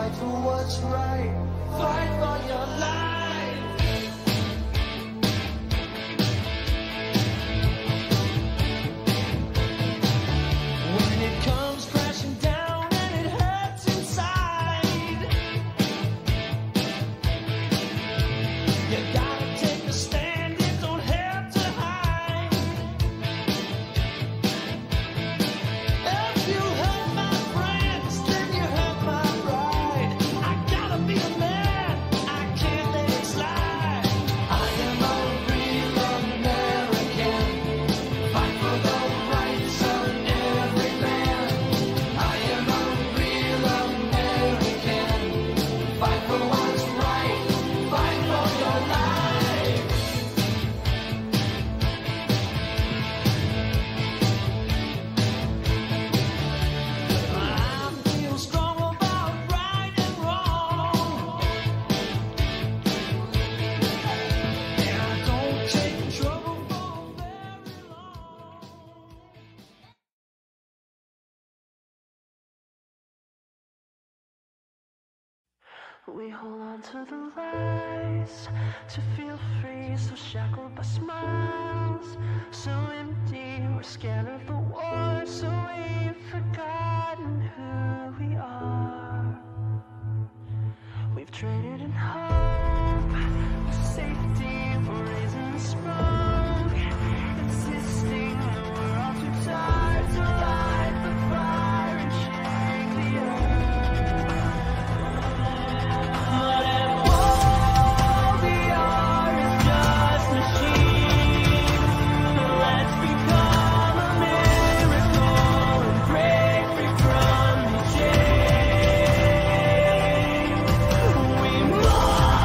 fight for what's right, fight for your life. When it comes crashing down and it hurts inside, you gotta take a stand, it don't have to hide. If you hurt my friends, then you hurt my pride. I gotta be a man, I can't let it slide. I am a real American, fight for the rights of every man. I am a real American, fight for what's right, fight for your life. I feel strong about right and wrong, and I don't take trouble for very long. We hold on to the lies to feel free, so shackled by smiles, so empty. We're scared of the war, so we've forgotten who we are. We've traded in hope for safety, for raising the smoke, insisting that we're all too tired to light the fire and shake the earth. But at all we are is just machines. Let's become a miracle and break free from the chains. We must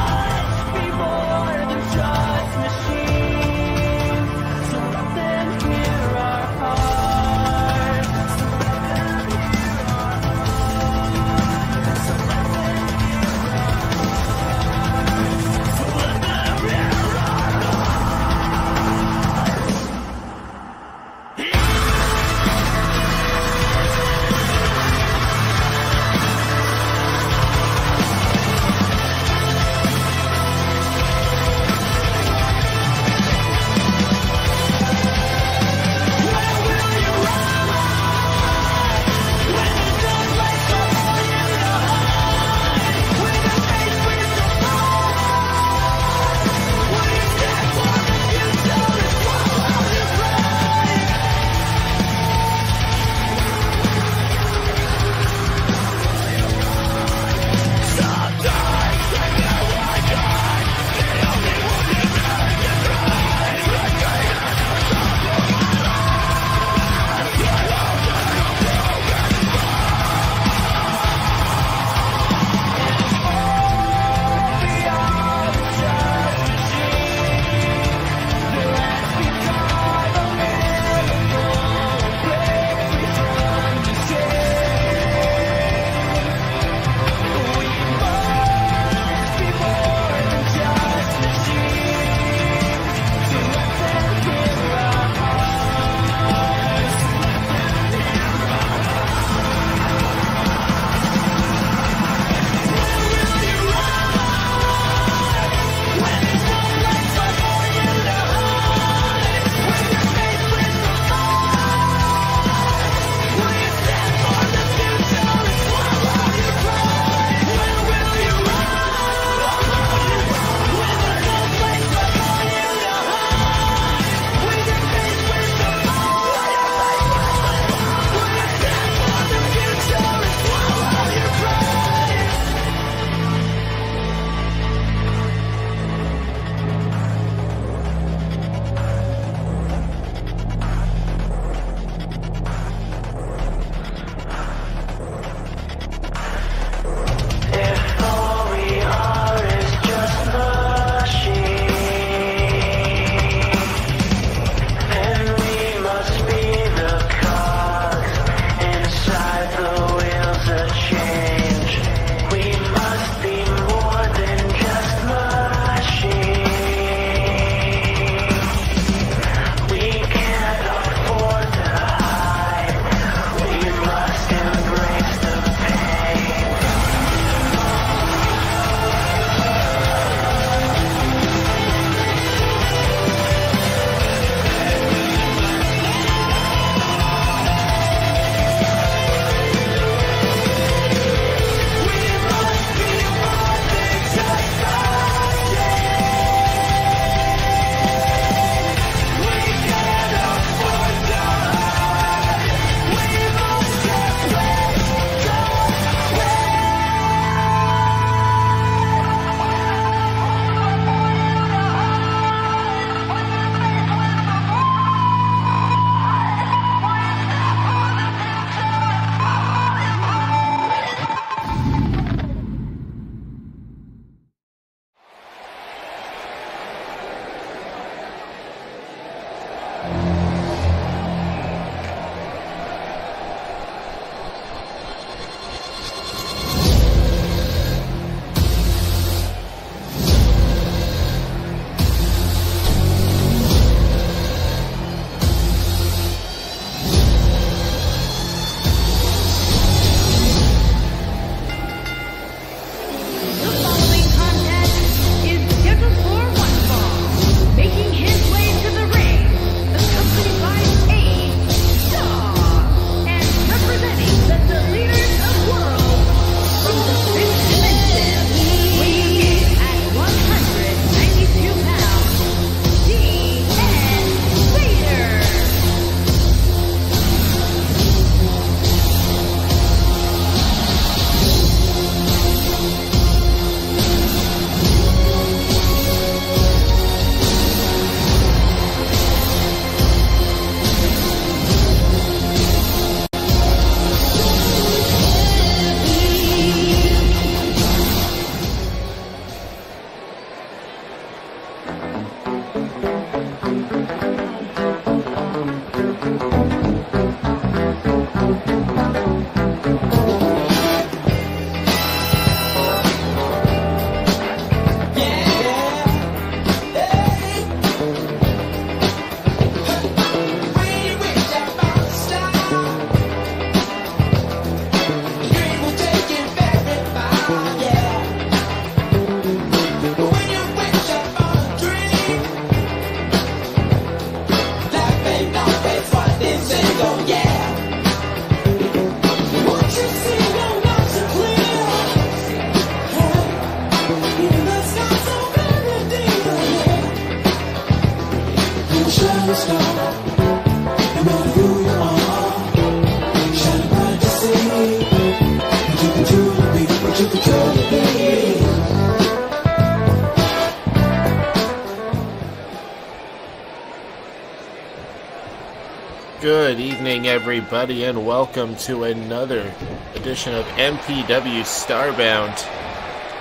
Good evening, everybody, and welcome to another edition of MPW StarBound.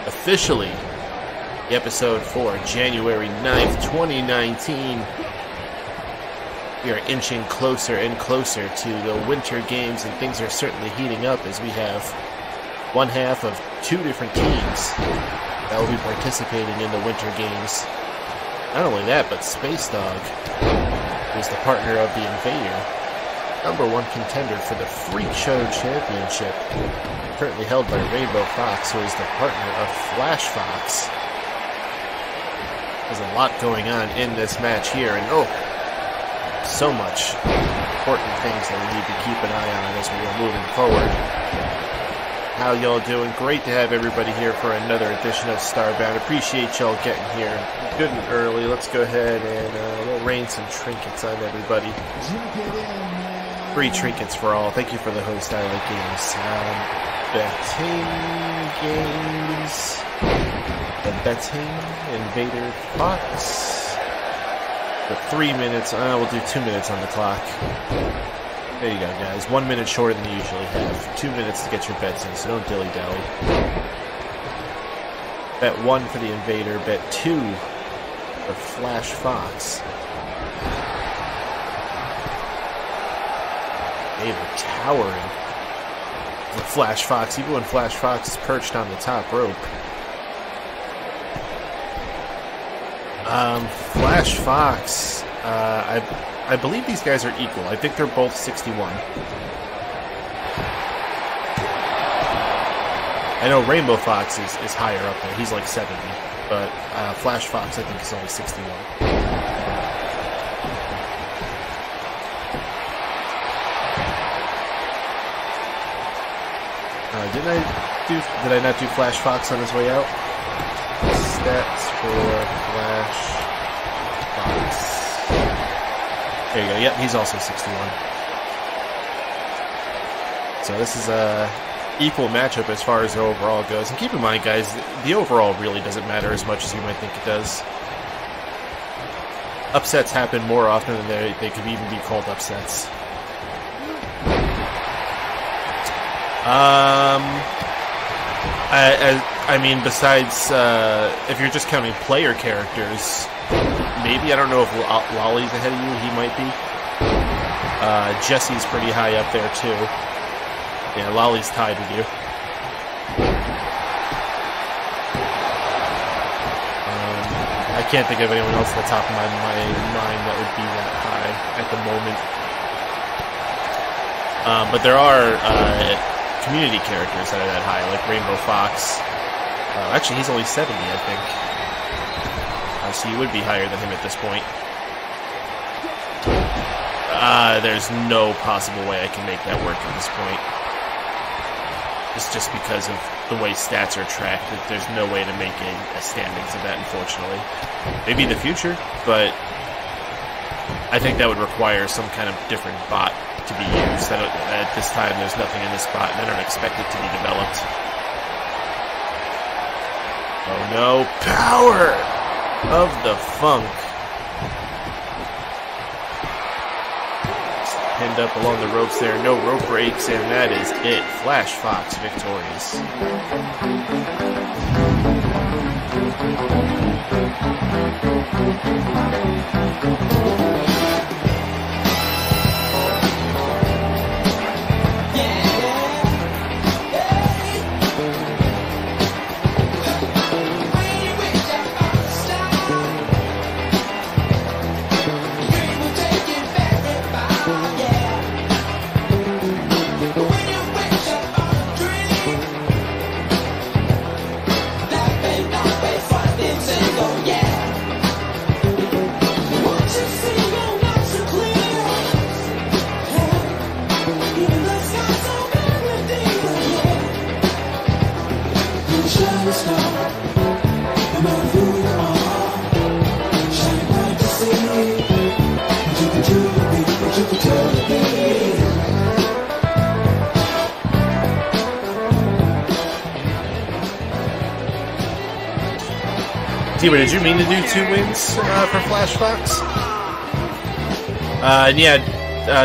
Officially, the episode for January 9th, 2019. We are inching closer and closer to the winter games, and things are certainly heating up as we have one half of two different teams that will be participating in the winter games. Not only that, but Space Dog, who's the partner of the Invader, #1 contender for the Freak Show Championship, currently held by Rainbow Fox, who is the partner of Flash Fox. There's a lot going on in this match here, and so much important things that we need to keep an eye on as we are moving forward. How y'all doing? Great to have everybody here for another edition of StarBound. Appreciate y'all getting here good and early. Let's go ahead and we'll rain some trinkets on everybody. Free trinkets for all. Thank you for the host. I like games. Betting games. The betting Invader Fox. But 3 minutes. We'll do 2 minutes on the clock. There you go, guys. 1 minute shorter than you usually have. 2 minutes to get your bets in, so don't dilly-dally. Bet 1 for the Invader. Bet 2 for Flash Fox. They were towering. The Flash Fox, even when Flash Fox is perched on the top rope. Flash Fox, I believe these guys are equal. I think they're both 61. I know Rainbow Fox is higher up there. He's like 70. But Flash Fox, I think, is only 61. Did I not do Flash Fox on his way out? Stats for Flash Fox. There you go. Yep, he's also 61. So this is a equal matchup as far as the overall goes. And keep in mind, guys, the overall really doesn't matter as much as you might think it does. Upsets happen more often than they could even be called upsets. I mean, besides, if you're just counting player characters, maybe. I don't know if Lolly's ahead of you. He might be. Jesse's pretty high up there, too. Yeah, Lolly's tied with you. I can't think of anyone else at the top of my mind that would be that high at the moment. But there are community characters that are that high, like Rainbow Fox. Actually, he's only 70, I think. So you would be higher than him at this point. There's no possible way I can make that work at this point. It's just because of the way stats are tracked. There's no way to make a standings of that, unfortunately. Maybe in the future, but I think that would require some kind of different bot to be used. At this time, there's nothing in this bot, and I don't expect it to be developed. Oh no, power of the funk. Pinned up along the ropes there, no rope breaks, and that is it. Flash Fox victorious. T-Bar, did you mean to do 2 wins for Flash Fox? Yeah,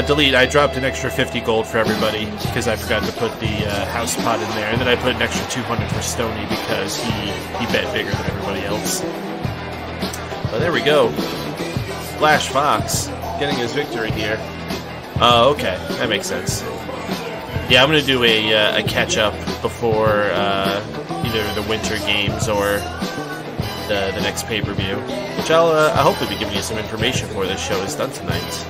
delete. I dropped an extra 50 gold for everybody because I forgot to put the house pot in there, and then I put an extra 200 for Stony because he bet bigger than everybody else. But there we go. Flash Fox getting his victory here. Oh, okay, that makes sense. Yeah, I'm gonna do a catch up before either the winter games or the next pay-per-view, which I'll hopefully be giving you some information for. This show is done tonight.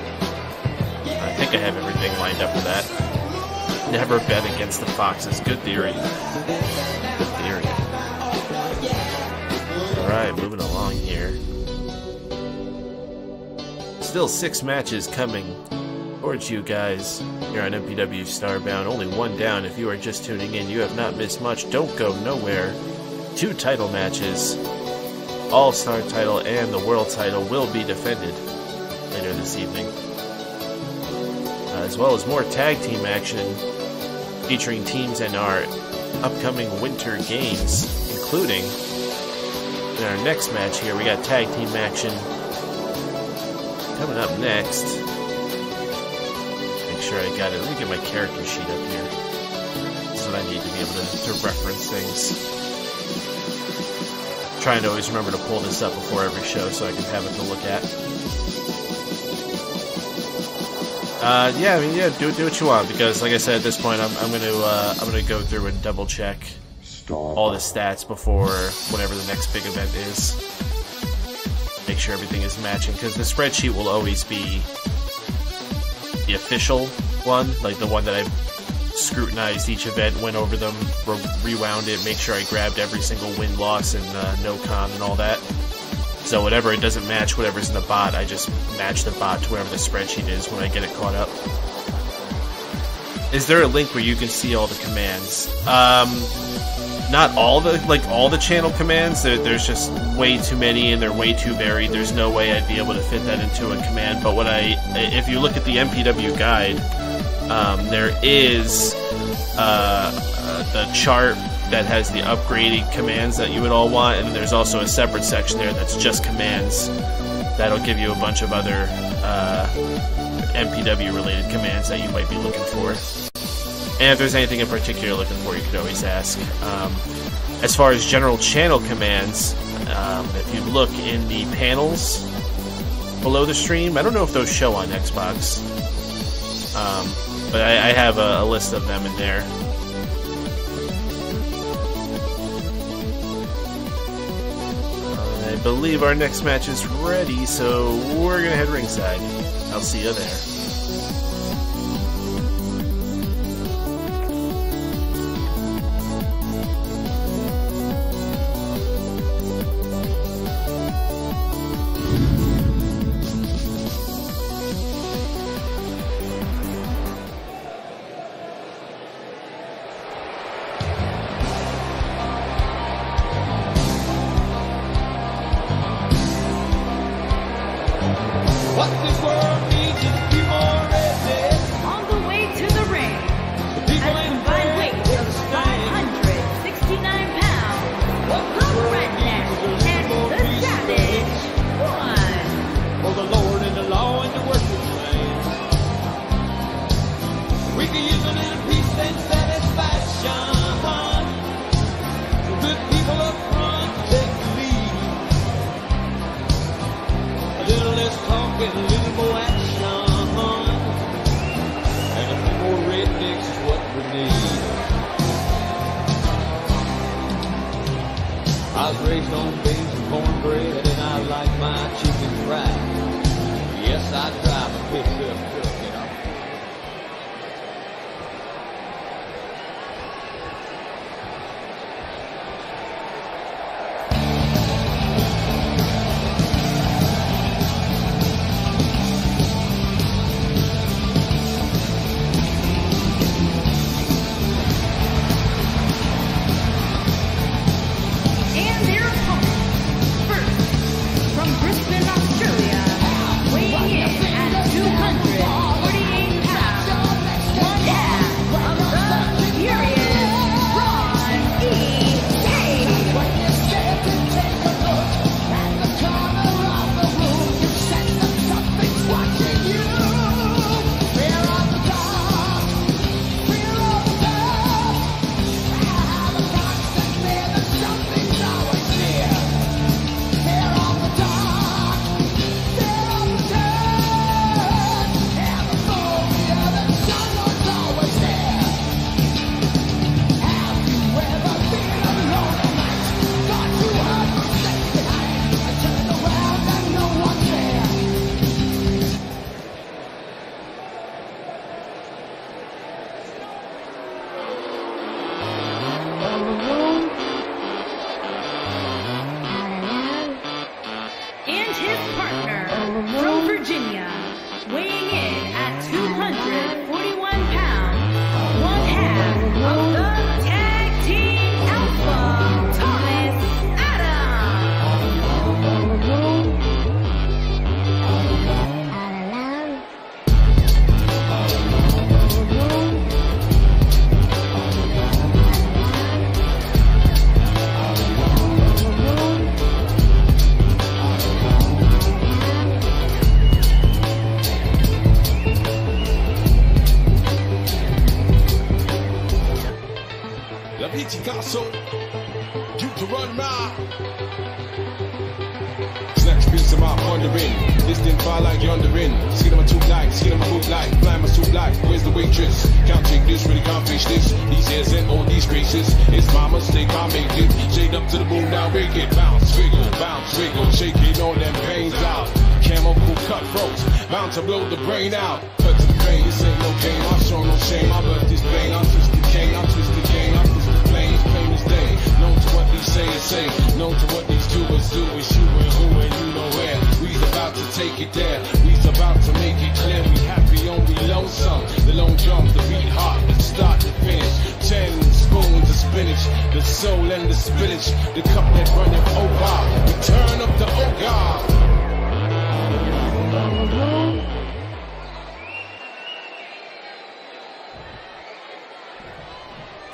I think I have everything lined up for that. Never bet against the Foxes. Good theory. Good theory. Alright, moving along here. Still 6 matches coming towards you guys here on MPW StarBound. Only 1 down. If you are just tuning in, you have not missed much. Don't go nowhere. 2 title matches. All-Star title and the World title will be defended later this evening. As well as more tag team action featuring teams in our upcoming winter games, including in our next match here. We got tag team action coming up next. Make sure I got it. Let me get my character sheet up here. This is what I need to be able to reference things. Trying to always remember to pull this up before every show so I can have it to look at. Yeah, I mean, yeah, do what you want, because like I said, at this point, I'm gonna go through and double check all the stats before whatever the next big event is. Make sure everything is matching, because the spreadsheet will always be the official one, like the one that I scrutinized each event, went over them, rewound it, make sure I grabbed every single win-loss and no-con and all that. So whatever it doesn't match, whatever's in the bot, I just match the bot to wherever the spreadsheet is when I get it caught up. Is there a link where you can see all the commands? Not all the channel commands. There's just way too many and they're way too varied. There's no way I'd be able to fit that into a command. But if you look at the MPW guide, there is the chart that has the upgrading commands that you would all want, and then there's also a separate section there that's just commands that'll give you a bunch of other MPW related commands that you might be looking for. And if there's anything in particular you're looking for, you could always ask. As far as general channel commands, if you look in the panels below the stream, I don't know if those show on Xbox, but I have a list of them in there. I believe our next match is ready, so we're gonna head ringside. I'll see you there. What this world needs is people ready. On the way to the ring, The people at a ain't combined weight afraid of to stand. 569 pounds, What the this world redneck needs is a and little the more peace. savage, one. For the Lord and the law and the worship land. We can use a little peace and satisfaction. The good people up front take the lead. A little less talk and a little more action. And a few more rednecks is what we need. I was raised on beans and cornbread, and I like my chicken fried. Yes, I drive a pickup truck, you know. And their opponent, first, from Brisbane, Australia, weighing in at 200 Virginia, weighing in at 241 pounds, one half of the Tag Team Alpha, Thomas Picasso, you to run round. Snatch piece of my wondering. This didn't fall like yondering. Skin on my tube light, skin on my boot light, fly my suit light. Where's the waitress? Can't take this, really can't face this. These hairs and all these graces. It's my mistake, I make it. Shade up to the moon, now rake it. Bounce, wiggle, shaking all them pains out. Camel cool cutthroats, bound to blow the brain out. Cut to the brain, this ain't no game. I show no shame, I birth this pain. I twist the cane, I twist the game, I twist the plain as day. Known to what these say, known to what these doers do. Is you and who and you know where. We's about to take it there, we's about to make it clear. We happy on we lonesome. The lone drum, the beat hot, the start to finish. 10 spoons of spinach, the soul and the spinach. The cup that runneth over, we turn up the ogre.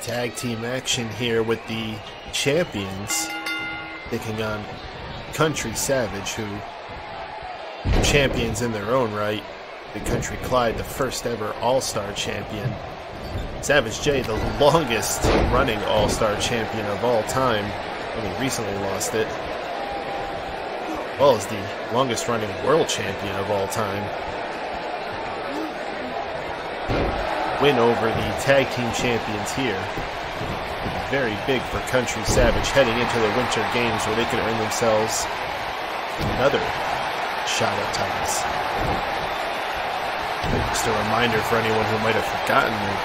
Tag team action here with the champions taking on Country Savage, who are champions in their own right. The Country Clyde, the first ever All-Star champion. Savage J, the longest running All-Star champion of all time. Only recently lost it. As well as the longest running world champion of all time. Win over the tag team champions here would be very big for Country Savage heading into the Winter Games, where they could earn themselves another shot at titles. Just a reminder for anyone who might have forgotten, the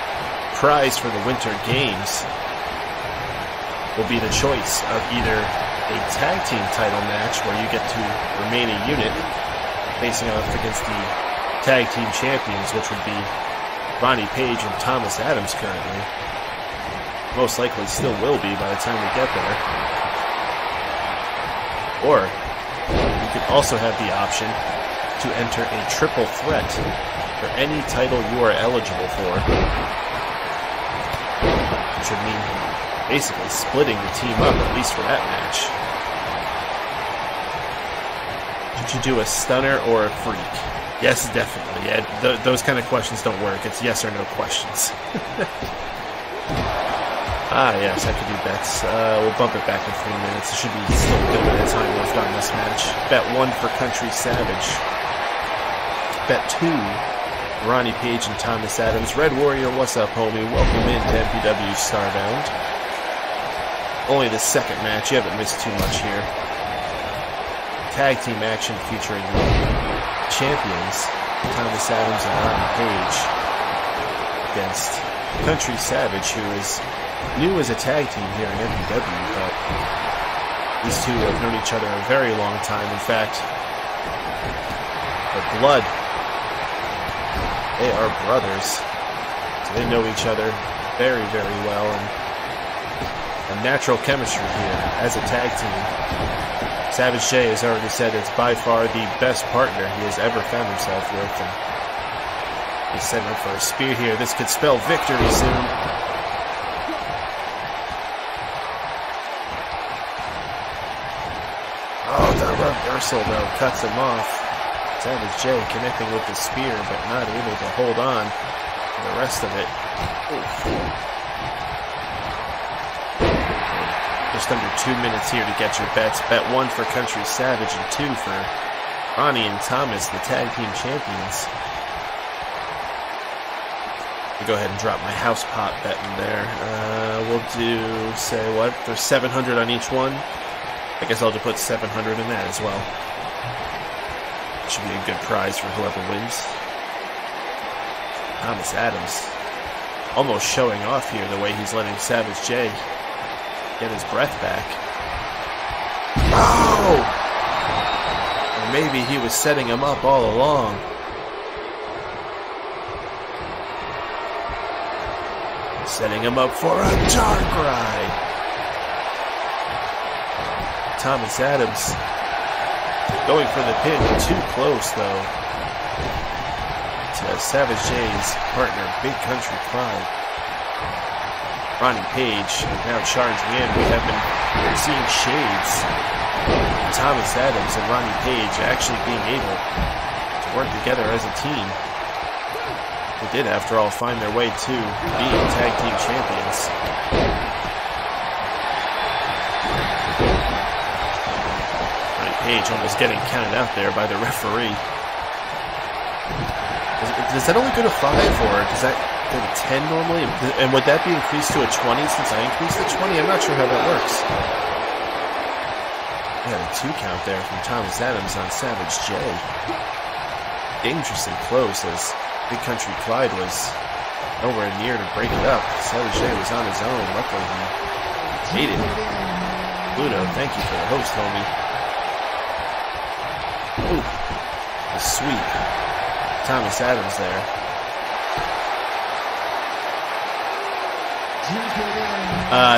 prize for the Winter Games will be the choice of either a tag team title match where you get to remain a unit facing off against the tag team champions, which would be Ronnie Page and Thomas Adams currently. Most likely still will be by the time we get there. Or you could also have the option to enter a triple threat for any title you are eligible for, which would mean basically splitting the team up, at least for that match. Should you do a stunner or a freak? Yes, definitely. Yeah, those kind of questions don't work. It's yes or no questions. Yes, I could do bets. We'll bump it back in 3 minutes. It should be still a good bit of time left on this match. Bet 1 for Country Savage. Bet 2, Ronnie Page and Thomas Adams. Red Warrior, what's up, homie? Welcome in to MPW StarBound. Only the second match. You haven't missed too much here. Tag team action featuring champions Thomas Adams and Ronnie Page against Country Savage, who is new as a tag team here in MPW, but these two have known each other a very long time. In fact, their blood, they are brothers, so they know each other very, very well, and a natural chemistry here as a tag team. Savage J has already said it's by far the best partner he has ever found himself with, and he's setting up for a spear here. This could spell victory soon. Oh, the reversal though cuts him off. Savage J connecting with the spear, but not able to hold on to the rest of it. Oof. Just under 2 minutes here to get your bets. Bet 1 for Country Savage and 2 for Ronnie and Thomas, the tag team champions. I'll go ahead and drop my house pot bet in there. We'll do, say what? There's 700 on each one. I guess I'll just put 700 in that as well. Should be a good prize for whoever wins. Thomas Adams almost showing off here the way he's letting Savage J get his breath back. Oh! And maybe he was setting him up all along. Setting him up for a dark ride. Thomas Adams going for the pin, too close though. To Savage J's partner, Big Country Clyde. Ronnie Page now charging in. We have been seeing shades. Thomas Adams and Ronnie Page actually being able to work together as a team. They did, after all, find their way to being tag team champions. Ronnie Page almost getting counted out there by the referee. Does that only go to 5, or does that go to 10 normally? And would that be increased to a 20 since I increased to 20? I'm not sure how that works. Yeah, the 2 count there from Thomas Adams on Savage J. Dangerously close as Big Country Clyde was nowhere near to break it up. Savage J was on his own. Luckily he made it. Pluto, thank you for the host, homie. Ooh, the sweep. Thomas Adams there.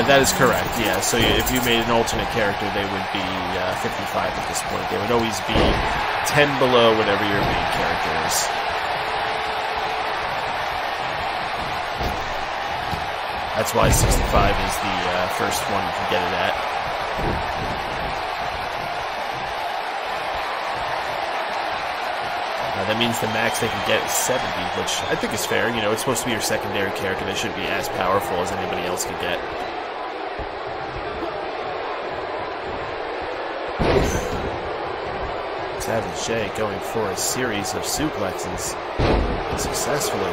That is correct, yeah. So if you made an alternate character, they would be 55 at this point. They would always be 10 below whatever your main character is. That's why 65 is the first one you can get it at. That means the max they can get is 70, which I think is fair. You know, it's supposed to be your secondary character. They shouldn't be as powerful as anybody else could get. Savage J going for a series of suplexes successfully.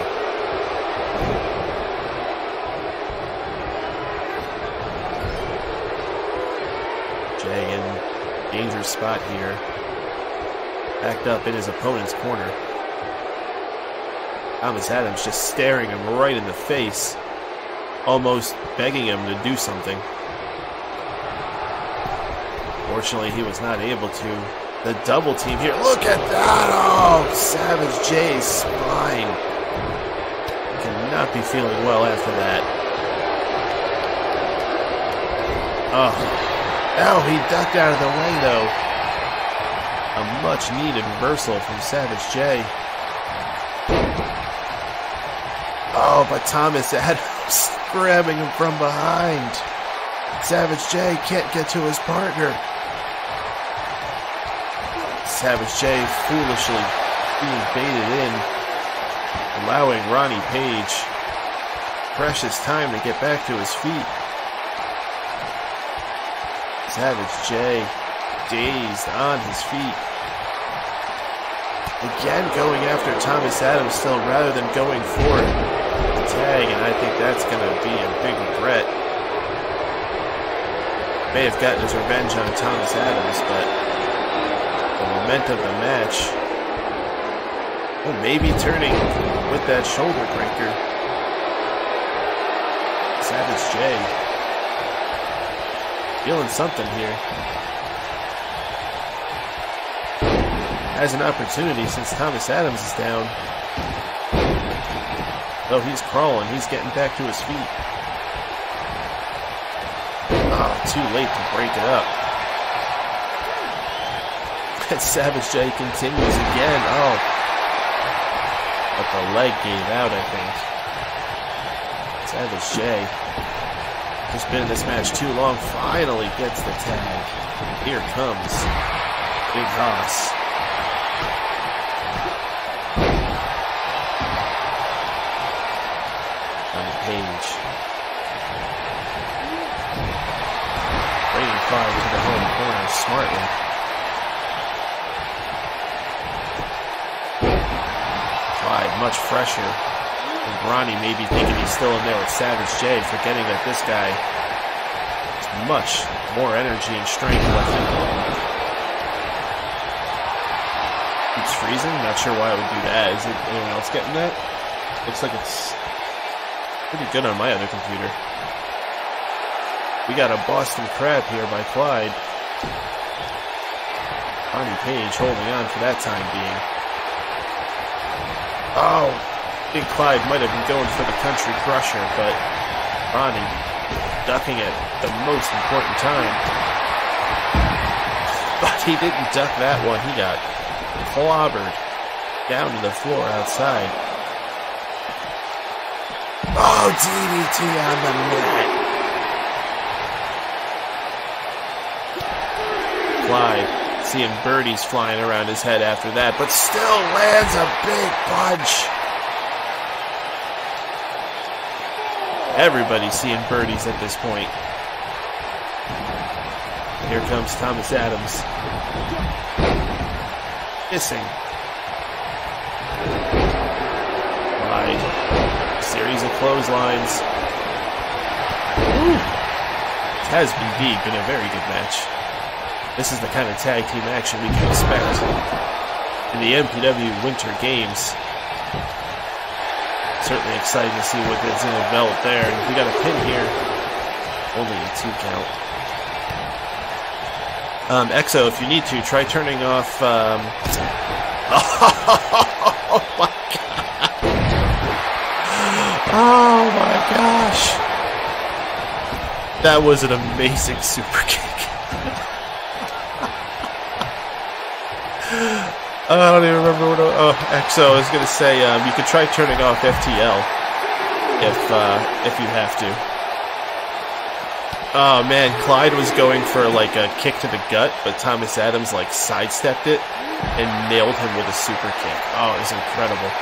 Jay in dangerous spot here. Backed up in his opponent's corner. Thomas Adams just staring him right in the face, almost begging him to do something. Fortunately, he was not able to. The double team here. Look at that! Oh, Savage J's spine. Cannot be feeling well after that. Oh, now he ducked out of the way, though. A much-needed reversal from Savage J. Oh, but Thomas Adams grabbing him from behind. Savage J can't get to his partner. Savage J foolishly being baited in, allowing Ronnie Page precious time to get back to his feet. Savage J dazed on his feet. Again going after Thomas Adams still rather than going for the tag, and I think that's going to be a big regret. May have gotten his revenge on Thomas Adams, but the momentum of the match, well, maybe turning with that shoulder breaker. Savage J feeling something here. Has an opportunity since Thomas Adams is down. Though he's crawling, he's getting back to his feet. Oh, too late to break it up. And Savage J continues again. Oh. But the leg gave out, I think. Savage J just been in this match too long. Finally gets the tag. Here comes Big Hoss. Page. Bringing Clyde to the home corner smartly. Clyde much fresher. And Ronnie may be thinking he's still in there with Savage J, forgetting that this guy has much more energy and strength left in him. Keeps freezing? Not sure why it would do that. Is it anyone else getting that? Looks like it's pretty good on my other computer. We got a Boston Crab here by Clyde. Ronnie Page holding on for that time being. Oh, Big Clyde might have been going for the country crusher, but Ronnie ducking at the most important time. But he didn't duck that one. He got clobbered down to the floor outside. Oh, DDT on the mat. Clyde seeing birdies flying around his head after that, but still lands a big punch. Everybody's seeing birdies at this point. Here comes Thomas Adams. Missing. Clyde. Series of clotheslines. Ooh. It has indeed been a very good match. This is the kind of tag team action we can expect in the MPW Winter Games. Certainly excited to see what is in the belt there. And we got a pin here. Only a 2 count. Exo, if you need to, try turning off... Oh my god! Oh my gosh! That was an amazing super kick. I don't even remember what. Exo, I was gonna say you could try turning off FTL if you have to. Oh man, Clyde was going for like a kick to the gut, but Thomas Adams like sidestepped it and nailed him with a super kick. Oh, it was incredible.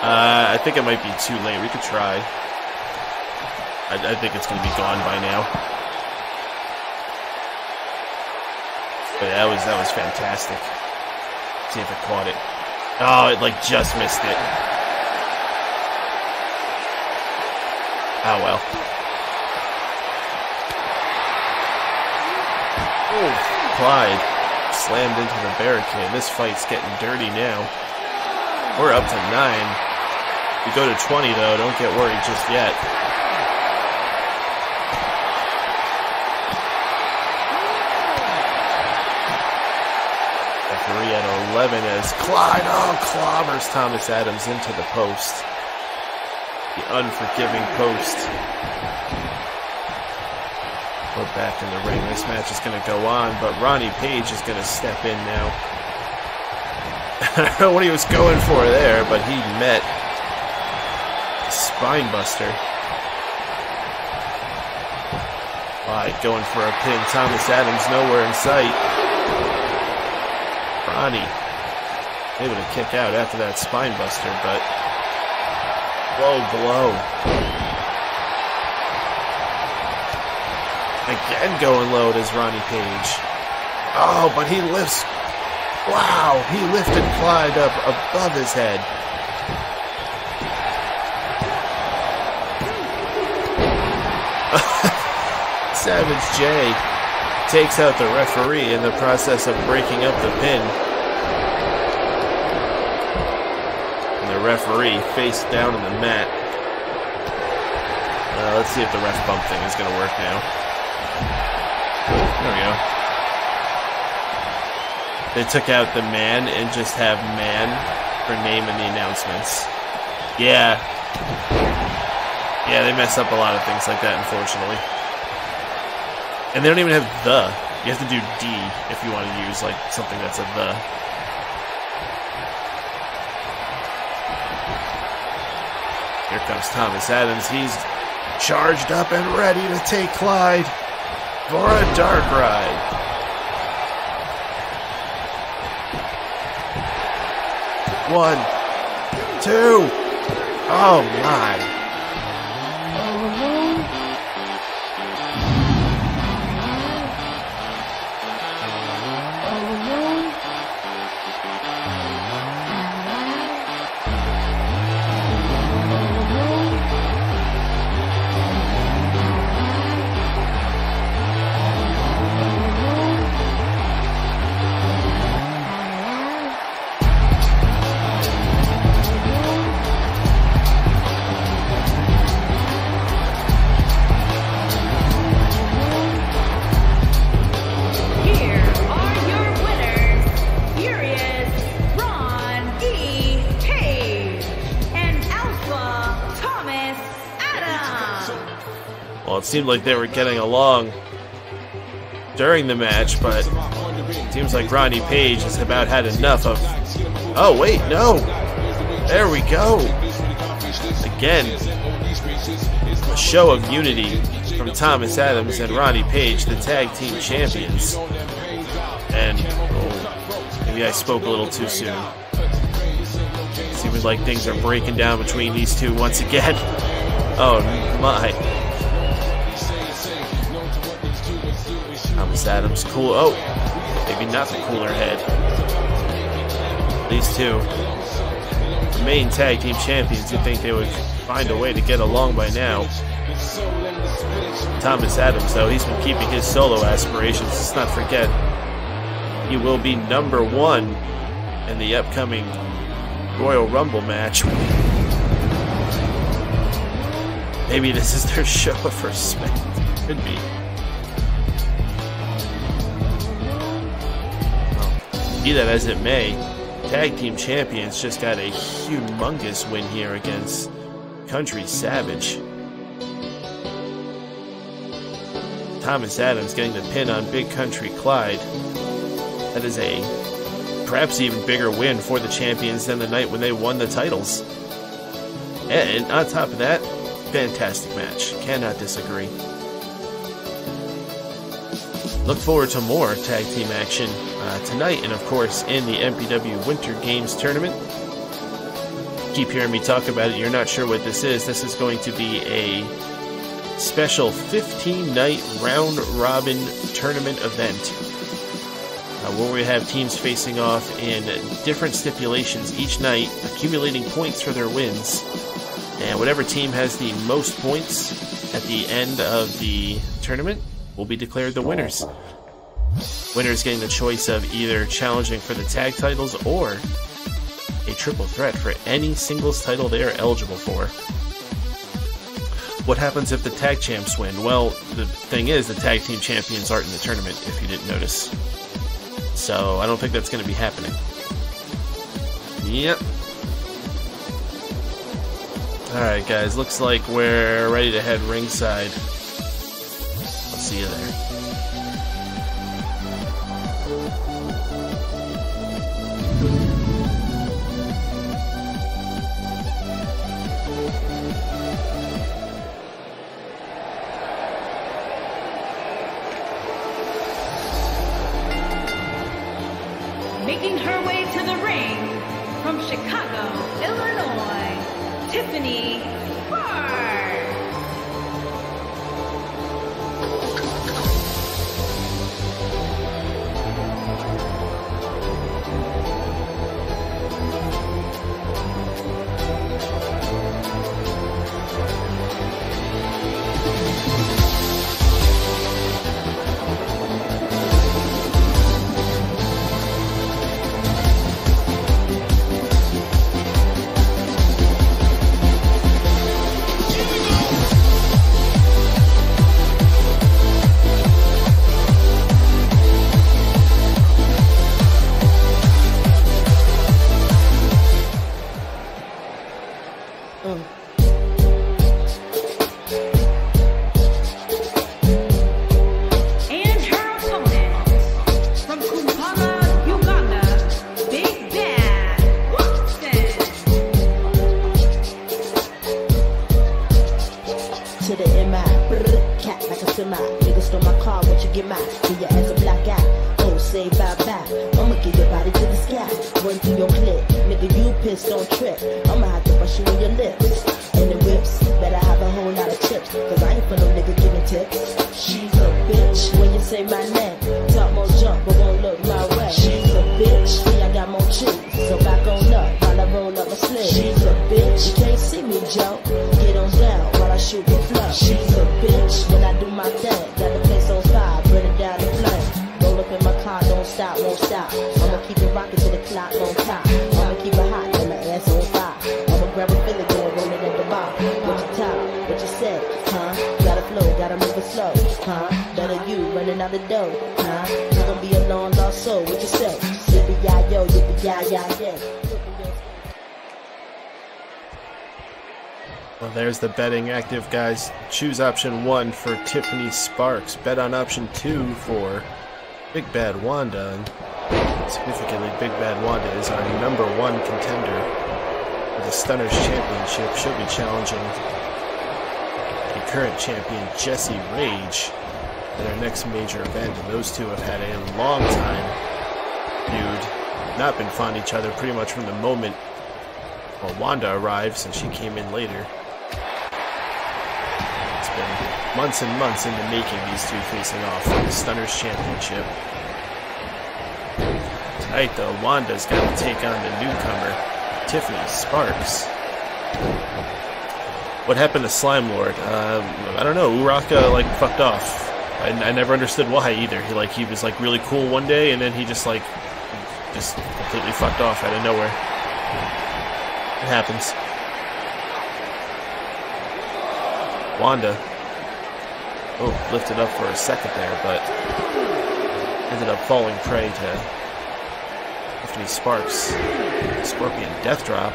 I think it might be too late. We could try. I think it's gonna be gone by now. But that was fantastic. See if it caught it. Oh, it like just missed it. Oh well. Oh, Clyde slammed into the barricade. This fight's getting dirty now. We're up to 9. We go to 20 though. Don't get worried just yet. At 11 as Clyde, clobbers Thomas Adams into the post. The unforgiving post. We're back in the ring. This match is going to go on, but Ronnie Page is going to step in now. I don't know what he was going for there, but he met Spinebuster. Clyde going for a pin. Thomas Adams nowhere in sight. Ronnie able to kick out after that spinebuster, but low blow. Again going low as Ronnie Page. Oh, but he lifts. Wow, he lifted Clyde up above his head. Savage J takes out the referee in the process of breaking up the pin. And the referee face down on the mat. Let's see if the ref bump thing is going to work now. There we go. They took out the man and just have man for name in the announcements. Yeah. Yeah, they mess up a lot of things like that, unfortunately. And they don't even have the. You have to do D if you want to use like something that's a the. Here comes Thomas Adams. He's charged up and ready to take Clyde for a dark ride. One, two. Oh my. Well, it seemed like they were getting along during the match, but it seems like Ronnie Page has about had enough of... Oh, wait, no! There we go! Again, a show of unity from Thomas Adams and Ronnie Page, the tag team champions. And, maybe I spoke a little too soon. Seems like things are breaking down between these two once again. Oh my. Thomas Adams, cool. Oh, maybe not the cooler head. These two, the main tag team champions, you'd think they would find a way to get along by now. Thomas Adams, though, he's been keeping his solo aspirations. Let's not forget, he will be #1 in the upcoming Royal Rumble match. Maybe this is their show of respect. Could be. Well, be that as it may, tag team champions just got a humongous win here against Country Savage. Thomas Adams getting the pin on Big Country Clyde. That is a perhaps even bigger win for the champions than the night when they won the titles. And on top of that, fantastic match. Cannot disagree. Look forward to more tag team action tonight and, of course, in the MPW Winter Games Tournament. Keep hearing me talk about it. You're not sure what this is. This is going to be a special 15-night round-robin tournament event where we have teams facing off in different stipulations each night, accumulating points for their wins. And whatever team has the most points at the end of the tournament will be declared the winners. Winners getting the choice of either challenging for the tag titles or a triple threat for any singles title they are eligible for. What happens if the tag champs win? Well, the thing is, the tag team champions aren't in the tournament, if you didn't notice. So, I don't think that's going to be happening. Yep. Alright guys, looks like we're ready to head ringside. I'll see you there. Making her way to the ring from Chicago, Illinois, Tiffany Hart. Well, there's the betting active, guys. Choose option 1 for Tiffany Sparks. Bet on option 2 for Big Bad Wanda. And significantly, Big Bad Wanda is our #1 contender for the Stunners Championship. She'll be challenging the current champion, Jessie Rage, in their next major event. And those two have had a long time feud. Not been fond of each other pretty much from the moment Wanda arrives, and she came in later. It's been months and months in the making, these two facing off for the Stunners Championship. Tonight, though, Wanda's got to take on the newcomer, Tiffany Sparks. What happened to Slime Lord? I don't know. Uraka, like, fucked off. I never understood why either. He was like really cool one day, and then he just completely fucked off out of nowhere. It happens. Wanda, lifted up for a second there, but ended up falling prey to Tiffany Sparks' Scorpion Death Drop.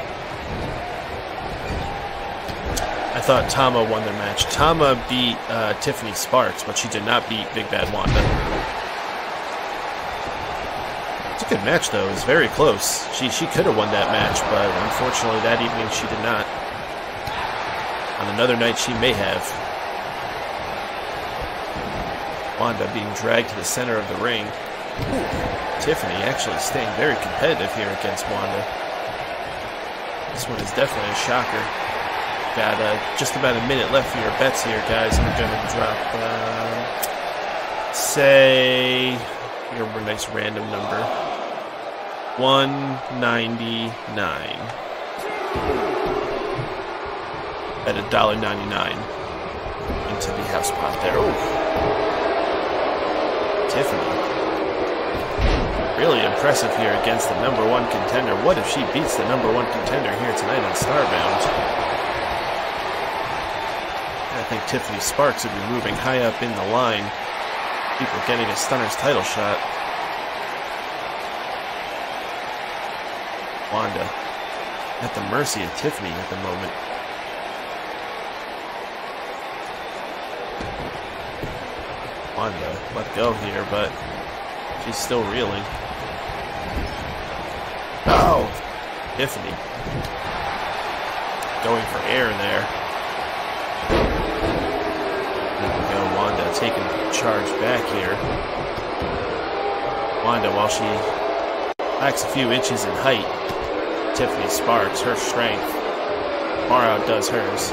I thought Tama won their match. Tama beat Tiffany Sparks, but she did not beat Big Bad Wanda. It's a good match, though. It was very close. She could have won that match, but unfortunately that evening she did not. On another night she may have. Wanda being dragged to the center of the ring. Tiffany actually staying very competitive here against Wanda. This one is definitely a shocker. Got just about a minute left for your bets here, guys. I'm going to drop, say, here a nice random number. 199 at $1.99 into the house pot there. Ooh. Tiffany, really impressive here against the #1 contender. What if she beats the #1 contender here tonight on StarBound? I think Tiffany Sparks would be moving high up in the line. People getting a Stunners title shot. Wanda at the mercy of Tiffany at the moment. Wanda let go here, but she's still reeling. Oh! Tiffany going for air there. There we go, Wanda taking charge back here. Wanda, while she lacks a few inches in height, Tiffany Sparks, her strength far outdoes hers.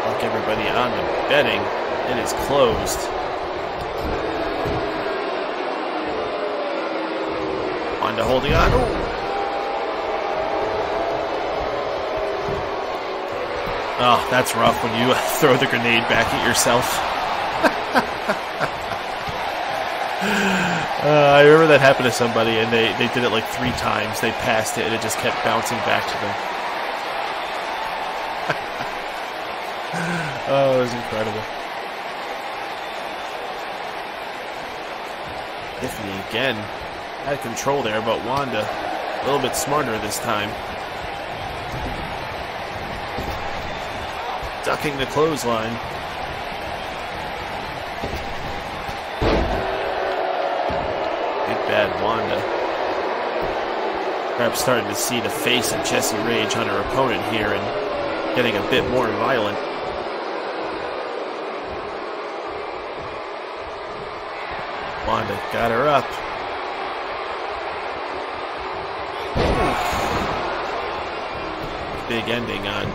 Like everybody on the betting, it is closed. Wanda holding on. Ooh. Oh, that's rough when you throw the grenade back at yourself. I remember that happened to somebody, and they did it like 3 times. They passed it, and it just kept bouncing back to them. Oh, it was incredible. Tiffany again had control there, but Wanda a little bit smarter this time. Ducking the clothesline. Bad Wanda. Perhaps starting to see the face of Jessie Rage on her opponent here and getting a bit more violent. Wanda got her up. Big ending on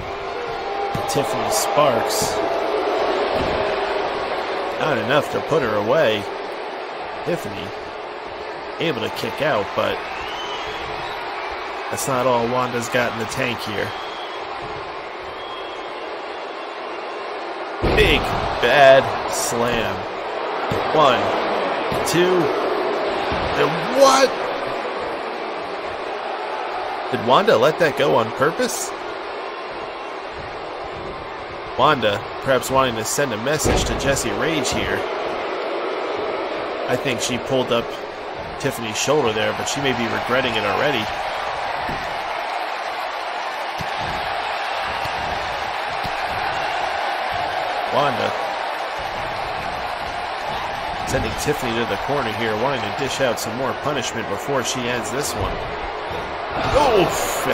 Tiffany Sparks. Not enough to put her away. Tiffany able to kick out, but that's not all Wanda's got in the tank here. Big bad slam. 1, 2, and what? Did Wanda let that go on purpose? Wanda perhaps wanting to send a message to Jessie Rage here. I think she pulled up Tiffany's shoulder there, but she may be regretting it already. Wanda. Sending Tiffany to the corner here, wanting to dish out some more punishment before she ends this one. Oof!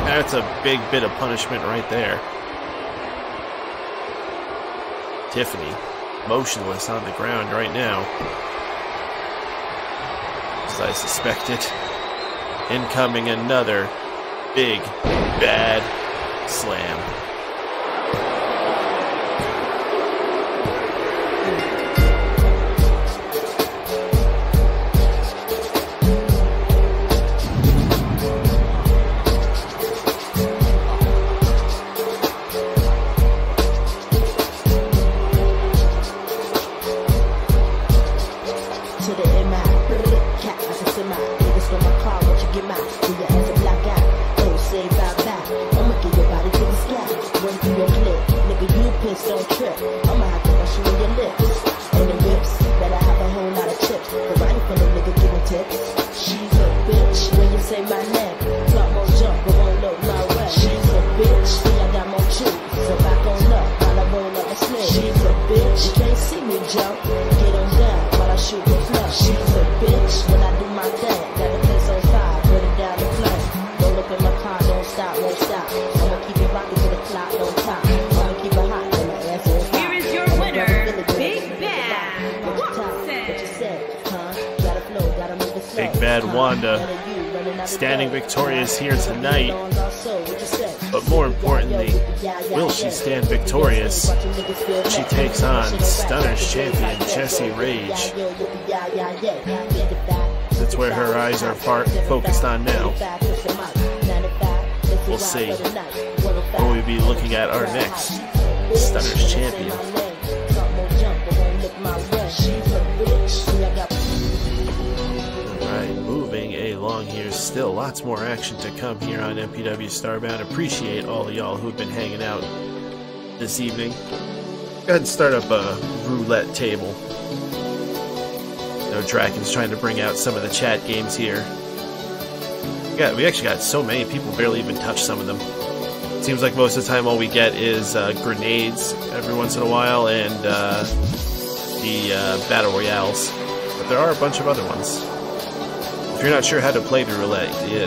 That's a big bit of punishment right there. Tiffany, motionless on the ground right now. As I suspected. Incoming another big, bad slam. Wanda standing victorious here tonight, but more importantly, will she stand victorious? She takes on Stunner's champion Jessie Rage. That's where her eyes are focused on now. We'll see. Will we be looking at our next Stunner's champion? Along here, still lots more action to come here on MPW StarBound. Appreciate all of y'all who've been hanging out this evening. Go ahead and start up a roulette table. You know, Draken's trying to bring out some of the chat games here. We actually got so many people barely even touch some of them. Seems like most of the time all we get is grenades every once in a while and the battle royales, but there are a bunch of other ones. If you're not sure how to play the roulette, you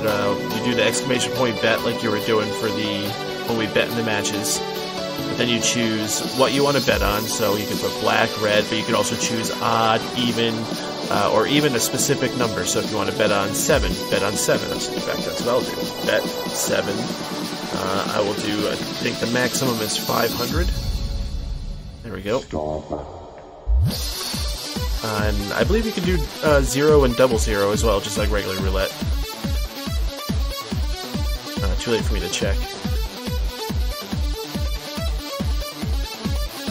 do the exclamation point bet like you were doing for when we bet in the matches. But then you choose what you want to bet on, so you can put black, red, but you can also choose odd, even, or even a specific number. So if you want to bet on 7, bet on 7. In fact, that's what I'll do. Bet 7. I will do, I think the maximum is 500. There we go. And I believe you can do 0 and double 0 as well, just like regular roulette. Too late for me to check.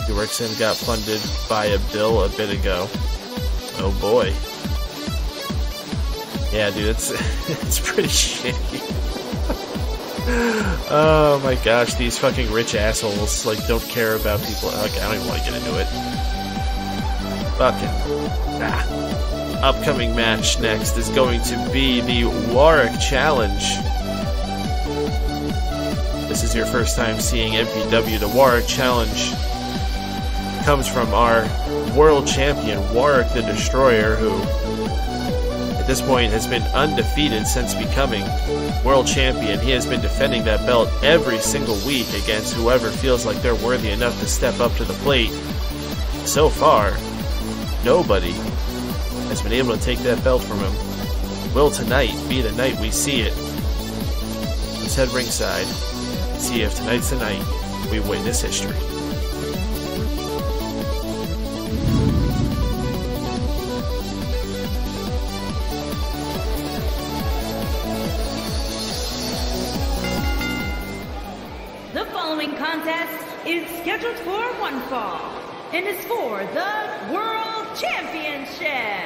Yorkson got funded by a bill a bit ago. Oh boy. Yeah, dude, it's pretty shitty. Oh my gosh, these fucking rich assholes like don't care about people. Like, I don't even want to get into it. Fucking. Upcoming match next is going to be the Warwick Challenge. This is your first time seeing MPW. The Warwick Challenge comes from our world champion, Warwick the Destroyer, who at this point has been undefeated since becoming world champion. He has been defending that belt every single week against whoever feels like they're worthy enough to step up to the plate. So far, nobody has been able to take that belt from him. Will tonight be the night we see it? Let's head ringside and see if tonight's the night we witness history. The following contest is scheduled for one fall and is for the World Championship.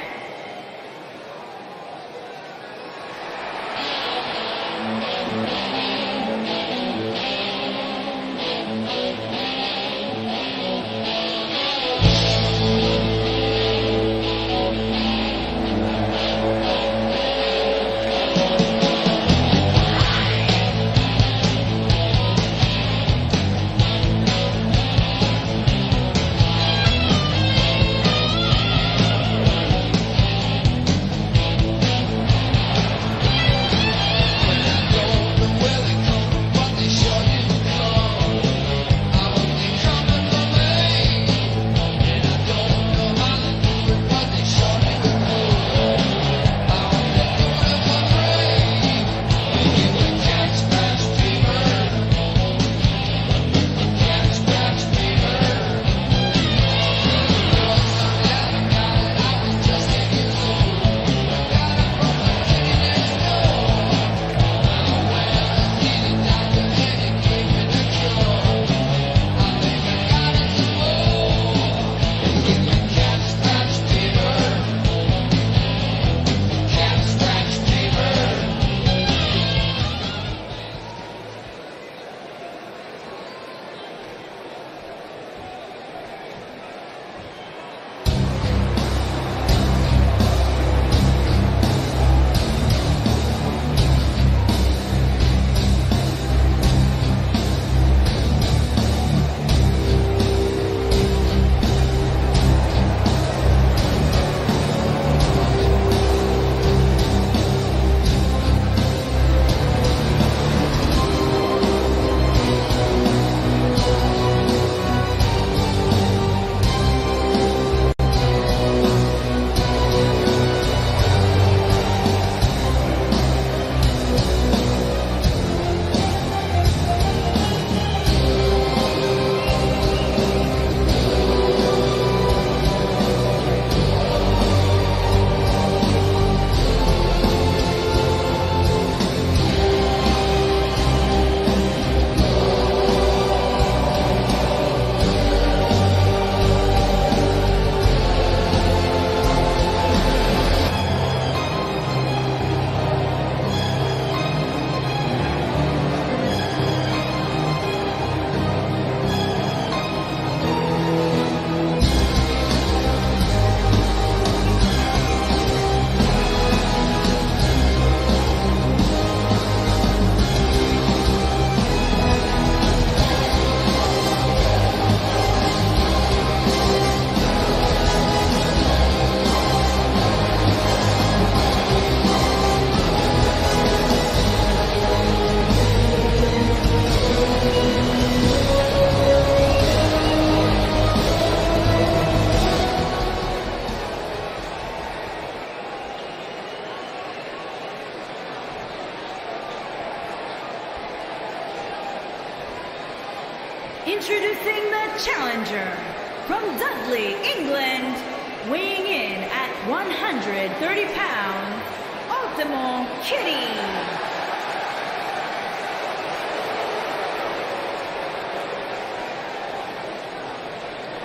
Introducing the challenger from Dudley, England, weighing in at 130 pounds, Ultimo Kitty.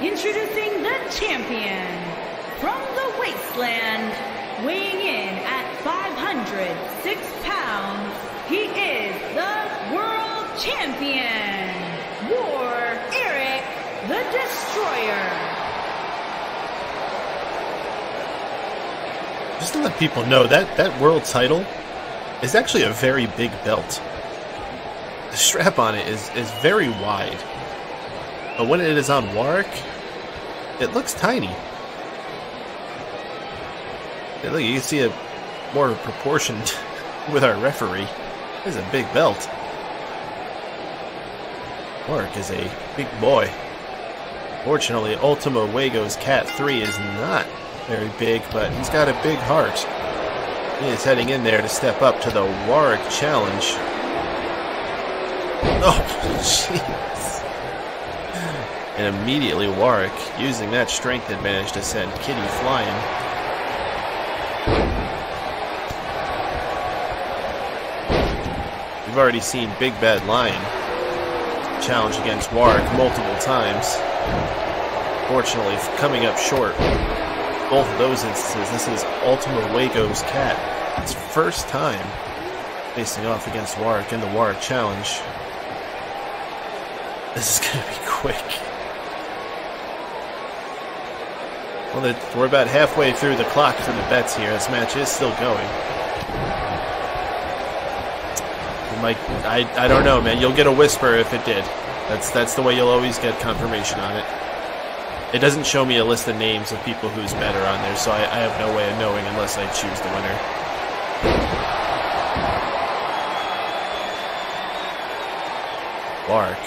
Introducing the champion from the wasteland, weighing in at 506 pounds, he is the world champion, War Eric the Destroyer. Just to let people know, that world title is actually a very big belt. The strap on it is very wide. But when it is on Warwick, it looks tiny. Yeah, look, you can see it more proportioned with our referee. This is a big belt. Warwick is a big boy. Fortunately, Ultimo Wago's Cat 3 is not very big, but he's got a big heart. He is heading in there to step up to the Warwick Challenge. Oh, jeez. And immediately Warwick, using that strength advantage to send Kitty flying. We've already seen Big Bad Lion challenge against Warwick multiple times. Fortunately, coming up short. Both of those instances, this is Ultimo Wago's Cat. It's first time facing off against Warwick in the Warwick Challenge. This is going to be quick. Well, we're about halfway through the clock for the bets here. This match is still going. I don't know, man. You'll get a whisper if it did. That's the way you'll always get confirmation on it. It doesn't show me a list of names of people who's better on there, so I have no way of knowing unless I choose the winner. Warwick.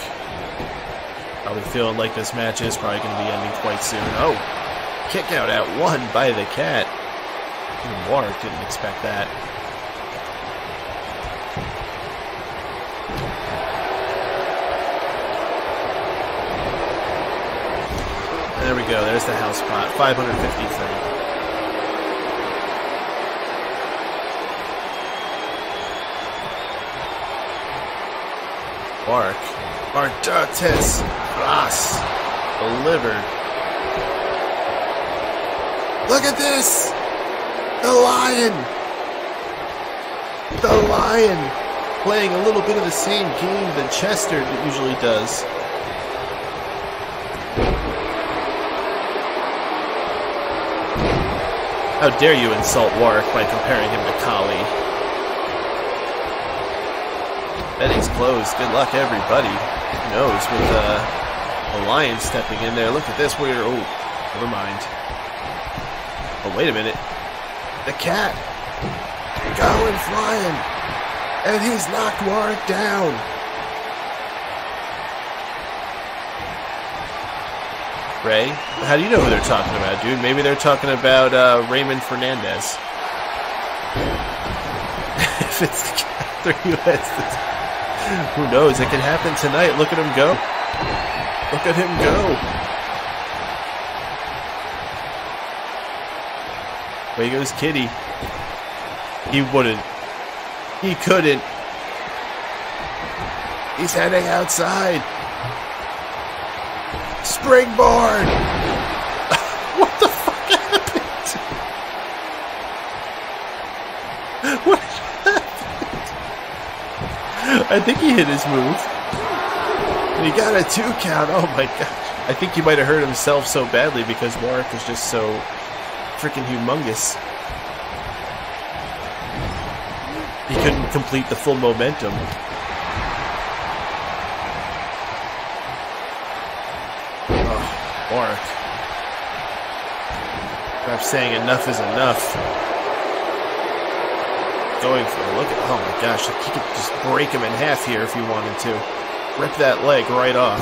Probably feeling like this match is probably going to be ending quite soon. Oh! Kick out at one by the Cat. Even Warwick didn't expect that. There we go, there's the house pot, 553. Warwick. Mardates Ross. Delivered. Look at this! The Lion! The Lion! Playing a little bit of the same game that Chester usually does. How dare you insult Warwick by comparing him to Kali? Betting's closed. Good luck, everybody. Who knows, with the Lion stepping in there. Look at this. Oh, never mind. Oh, wait a minute. The Cat going flying. And he's knocked Warwick down. Ray, how do you know who they're talking about, dude? Maybe they're talking about Raymond Fernandez. If it's the Cat 3 US, who knows? It can happen tonight. Look at him go. Look at him go. Way goes Kitty. He wouldn't. He couldn't. He's heading outside. Springboard! What the fuck happened? What happened? I think he hit his move. And he got a 2 count. Oh my gosh. I think he might have hurt himself so badly because Warwick is just so freaking humongous. He couldn't complete the full momentum. Warwick. Perhaps saying enough is enough. Going for it. Look at, oh my gosh, he could just break him in half here if he wanted to. Rip that leg right off.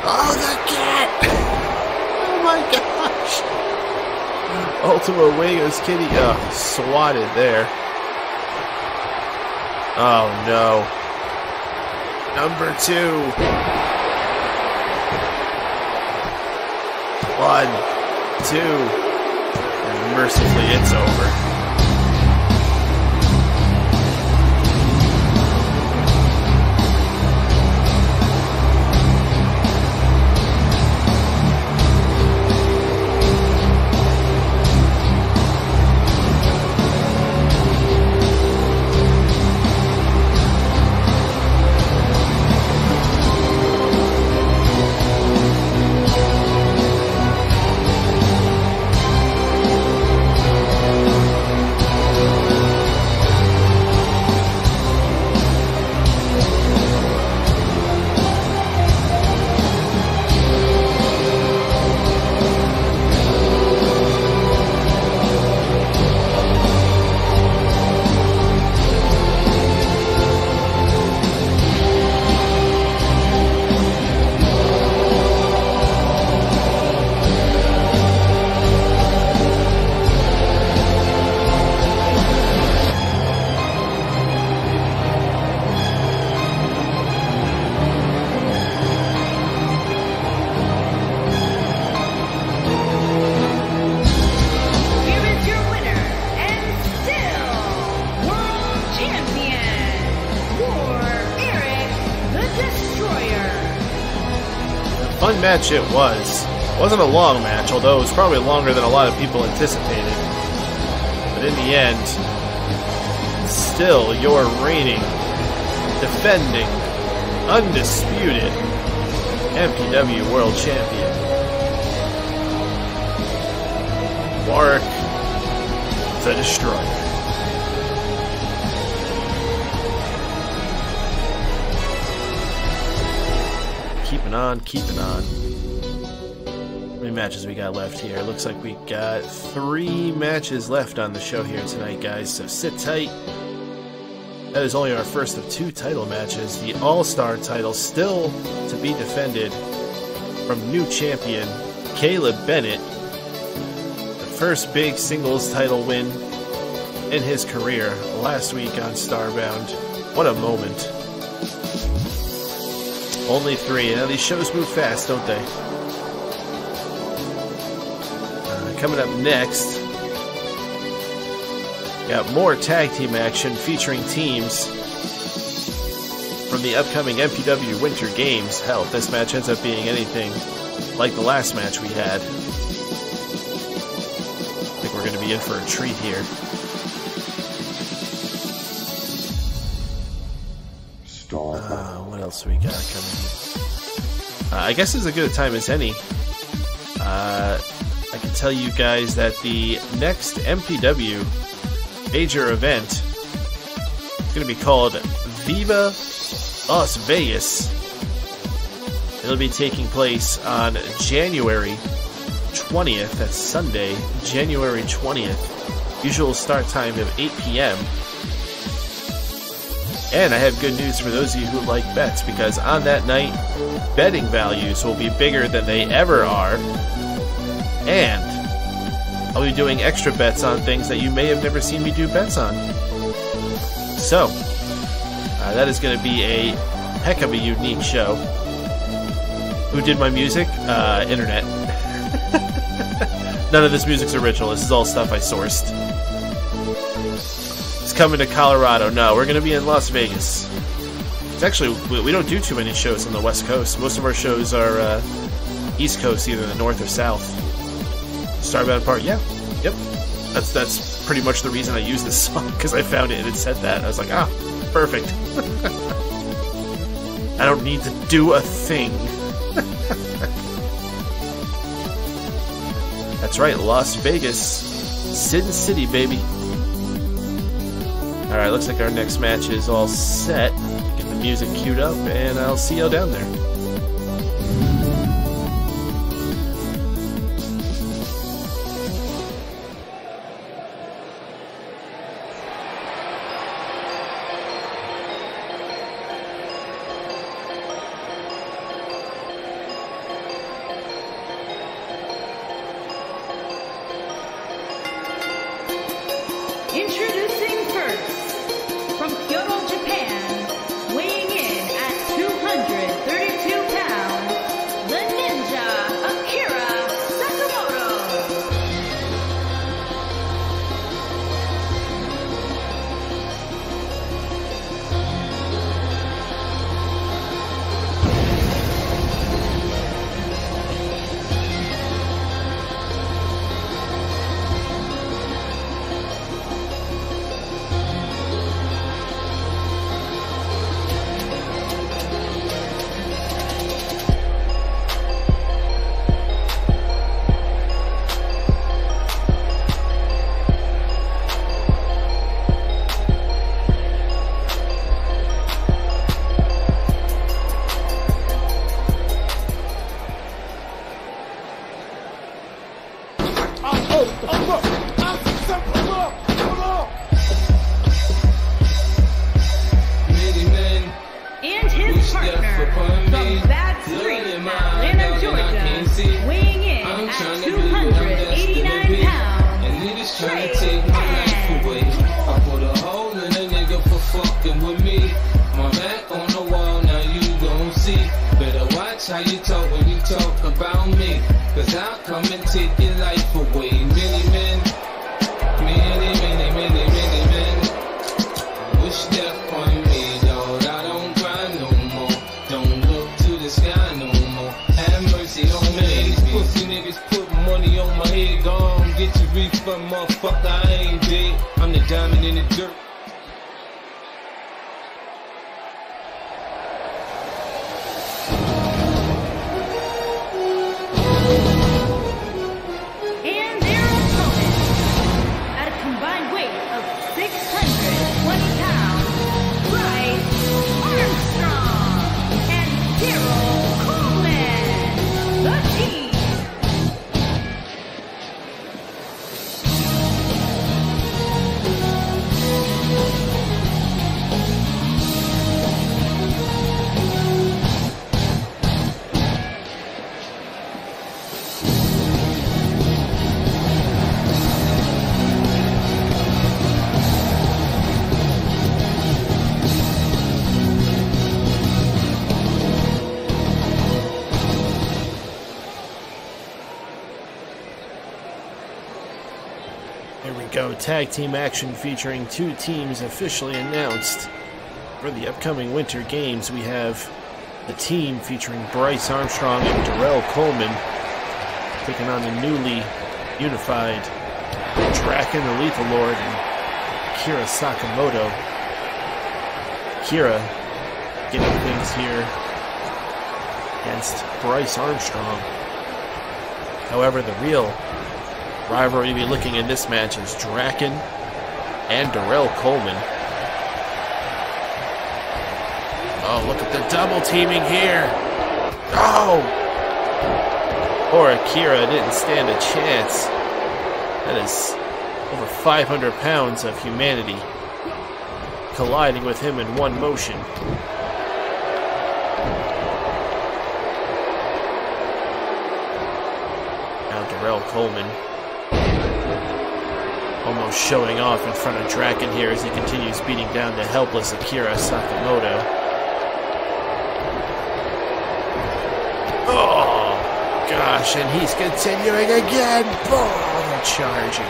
Oh, the Cat! Oh my gosh! Ultimo Wago's Kitty, swatted there. Oh no. Number 2. 1, 2. And mercifully, it's over. Fun match it was. Wasn't a long match, although it was probably longer than a lot of people anticipated. But in the end, still your reigning, defending, undisputed MPW World Champion, Mark the Destroyer. Keeping on. How many matches we got left here? Looks like we got 3 matches left on the show here tonight, guys, so sit tight. That is only our first of 2 title matches. The All-Star title still to be defended from new champion Caleb Bennett. The first big singles title win in his career last week on StarBound. What a moment. Only 3. Now these shows move fast, don't they? Coming up next, got more tag team action featuring teams from the upcoming MPW Winter Games. Hell, if this match ends up being anything like the last match we had, I think we're going to be in for a treat here. What else we got coming? I guess it's as good a time as any. I can tell you guys that the next MPW major event is going to be called Viva Las Vegas. It'll be taking place on January 20th. That's Sunday, January 20th. Usual start time of 8 p.m. And I have good news for those of you who like bets, because on that night, betting values will be bigger than they ever are. And I'll be doing extra bets on things that you may have never seen me do bets on. So, that is going to be a heck of a unique show. Who did my music? Internet. None of this music's original. This is all stuff I sourced. Coming to Colorado. No, we're going to be in Las Vegas. It's actually, we don't do too many shows on the West Coast. Most of our shows are East Coast, either the North or South. StarBound part, yeah. Yep. That's pretty much the reason I used this song, because I found it and it said that. I was like, ah, perfect. I don't need to do a thing. That's right, Las Vegas. Sin City, baby. Alright, looks like our next match is all set. Get the music queued up, and I'll see you down there. Introducing first, from Kyoto, Japan. watch how you talk when you talk about me. Cause I'll come and take your life away. Many men wish death on me, Lord. I don't cry no more. Don't look to the sky no more. Have mercy on me. These pussy niggas put money on my head. Gone, get your refund, motherfucker. I ain't dead. I'm the diamond in the dirt. Tag team action featuring two teams officially announced for the upcoming Winter Games. We have the team featuring Bryce Armstrong and Darrell Coleman taking on the newly unified Draken the Lethal Lord and Kira Sakamoto. Kira getting things here against Bryce Armstrong. However, the real rivalry to be looking in this match is Draken and Darrell Coleman. Oh, look at the double teaming here. Oh! Poor Akira didn't stand a chance. That is over 500 pounds of humanity colliding with him in one motion. Now Darrell Coleman almost showing off in front of Draken here as he continues beating down the helpless Akira Sakamoto. Oh, gosh, and he's continuing again. Boom, charging.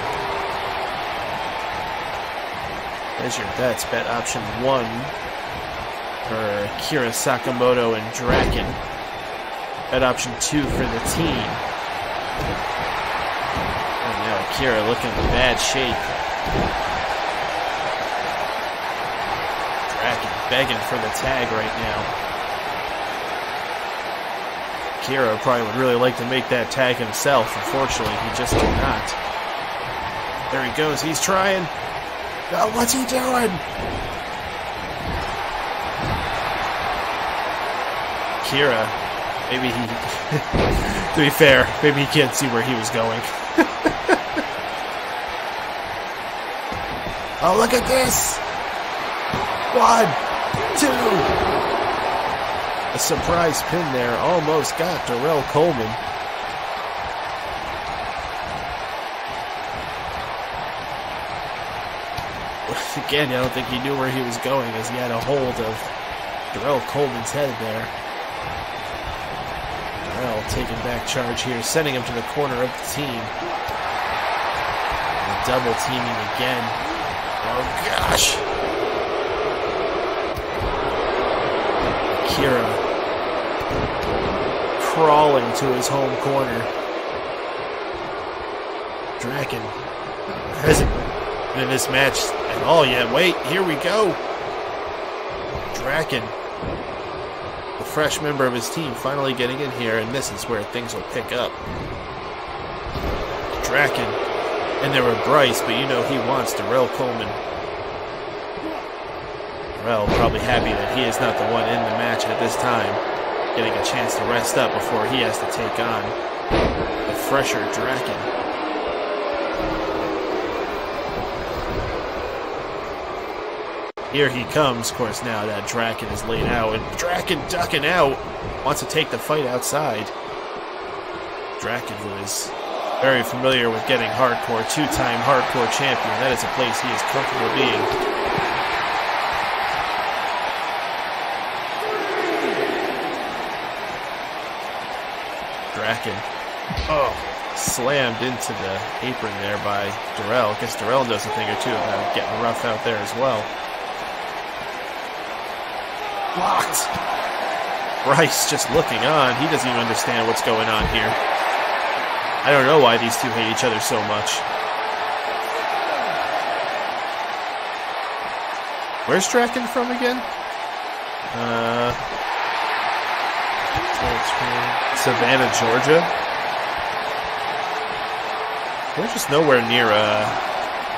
There's your bets. Bet option 1 for Akira Sakamoto and Draken. Bet option 2 for the team. Akira looking in bad shape. Draken begging for the tag right now. Akira probably would really like to make that tag himself. Unfortunately, he just cannot. There he goes. He's trying. Oh, what's he doing? Akira, maybe he... to be fair, maybe he can't see where he was going. Oh, look at this! 1, 2! A surprise pin there. Almost got Darrell Coleman. Again, I don't think he knew where he was going as he had a hold of Darrell Coleman's head there. Darrell taking back charge here, sending him to the corner of the team. And double teaming again. Oh gosh! Akira crawling to his home corner. Draken hasn't been in this match at all yet. Wait, here we go! Draken, the fresh member of his team, finally getting in here, and this is where things will pick up. Draken. And there were Bryce, but you know he wants Darrell Coleman. Darrell probably happy that he is not the one in the match at this time, getting a chance to rest up before he has to take on the fresher Draken. Here he comes, of course, now that Draken is laid out, and Draken ducking out, wants to take the fight outside. Draken, who is very familiar with getting hardcore, two-time hardcore champion. That is a place he is comfortable being. Draken. Oh, slammed into the apron there by Darrell. I guess Darrell knows a thing or two about getting rough out there as well. Blocked. Bryce just looking on. He doesn't even understand what's going on here. I don't know why these two hate each other so much. Where's Draken from again? Savannah, Georgia. They're just nowhere near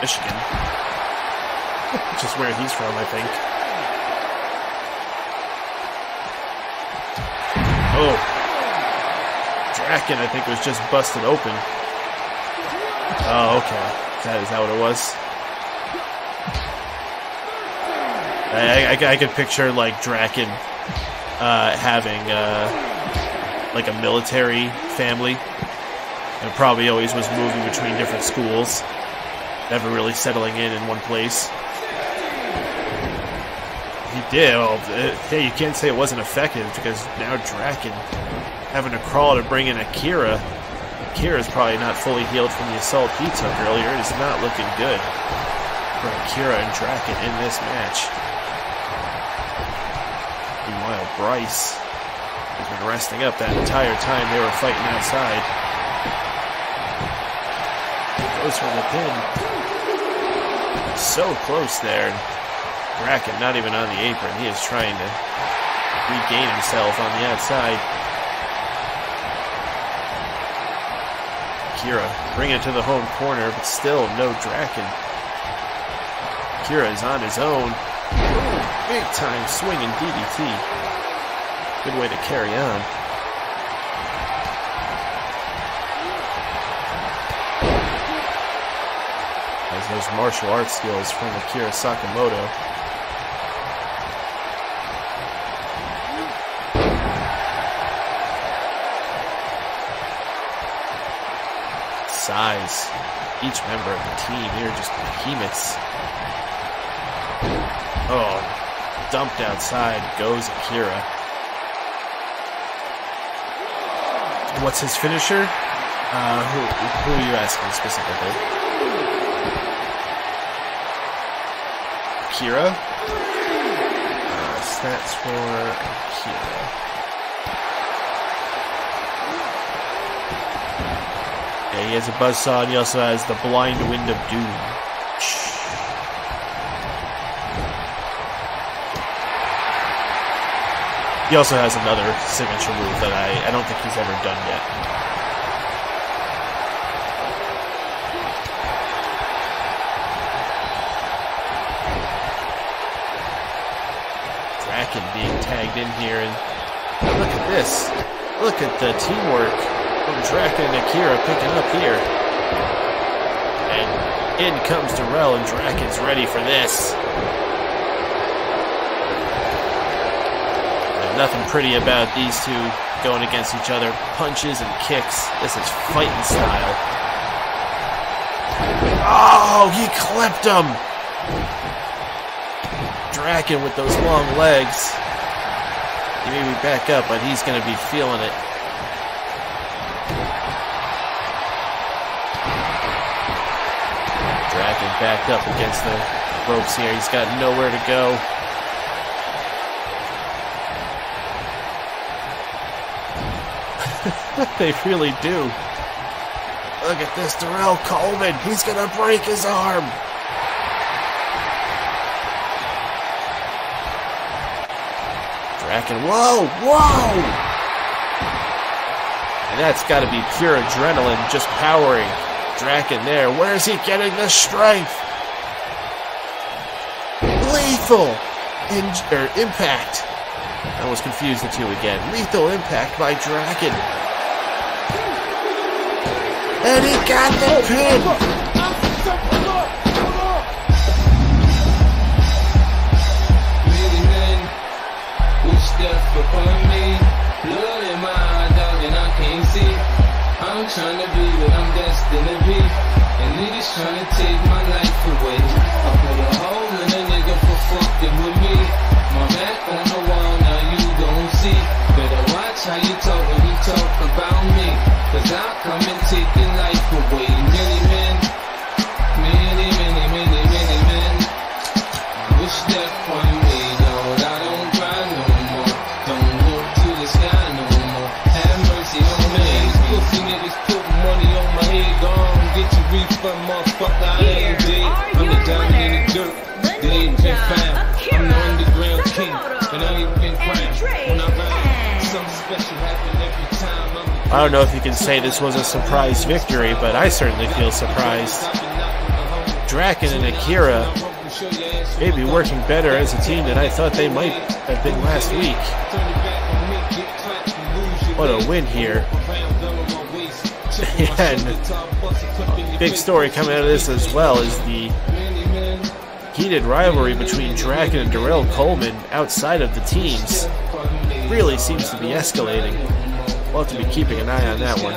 Michigan, which is where he's from, I think. Oh, Draken, I think, was just busted open. Oh, okay. Is that what it was? I could picture like Draken having like a military family, and probably always was moving between different schools, never really settling in one place. He did. Well, hey, you can't say it wasn't effective, because now Draken having to crawl to bring in Akira. Akira's probably not fully healed from the assault he took earlier. It is not looking good for Akira and Draken in this match. Meanwhile, Bryce has been resting up that entire time they were fighting outside. Goes for the pin. So close there. Draken not even on the apron. He is trying to regain himself on the outside. Akira bringing it to the home corner, but still no Draken. Akira is on his own. Big time swinging DDT. Good way to carry on. Has those martial arts skills from Akira Sakamoto. Size. Each member of the team here just behemoths. Oh, dumped outside goes Akira. What's his finisher? Who are you asking specifically? Akira? Stats for Akira. Yeah, he has a buzzsaw, and he also has the Blind Wind of Doom. He also has another signature move that I don't think he's ever done yet. Draken being tagged in here, and look at this. Look at the teamwork from Draken and Akira picking up here. And in comes Darrell, and Draken's ready for this. Nothing pretty about these two going against each other. Punches and kicks. This is fighting style. Oh, he clipped him! Draken with those long legs. He may be back up, but he's going to be feeling it. Draken backed up against the ropes here. He's got nowhere to go. They really do. Look at this, Darrell Coleman. He's gonna break his arm. Draken, whoa, whoa! And that's gotta be pure adrenaline just powering Draken there. Where's he getting the strength? Lethal impact. I was confused the two again. Lethal impact by Draken. And he got the pin! Many men wish death upon me. Blood in my eye, dog, and I can't see. I'm trying to be what I'm destined to be. And niggas trying to take my life away. I put a hole in a nigga for fucking with me. My back on the wall, now you don't see. Better watch how you talk when you talk about me. come and take your life away. Many men wish death on me, Lord. I don't cry no more. Don't look to the sky no more. Have mercy on me. Pussy niggas put money on my head. Gone, get your refund, motherfucker. I ain't dead. I'm the diamond in the dirt. They ain't been found. I'm the underground king, and I ain't been crowned. When I ride, something special happen every time. I don't know if you can say this was a surprise victory, but I certainly feel surprised. Draken and Akira may be working better as a team than I thought they might have been last week. What a win here. And big story coming out of this as well is the heated rivalry between Draken and Darrell Coleman outside of the teams. Really seems to be escalating. We'll have to be keeping an eye on that one.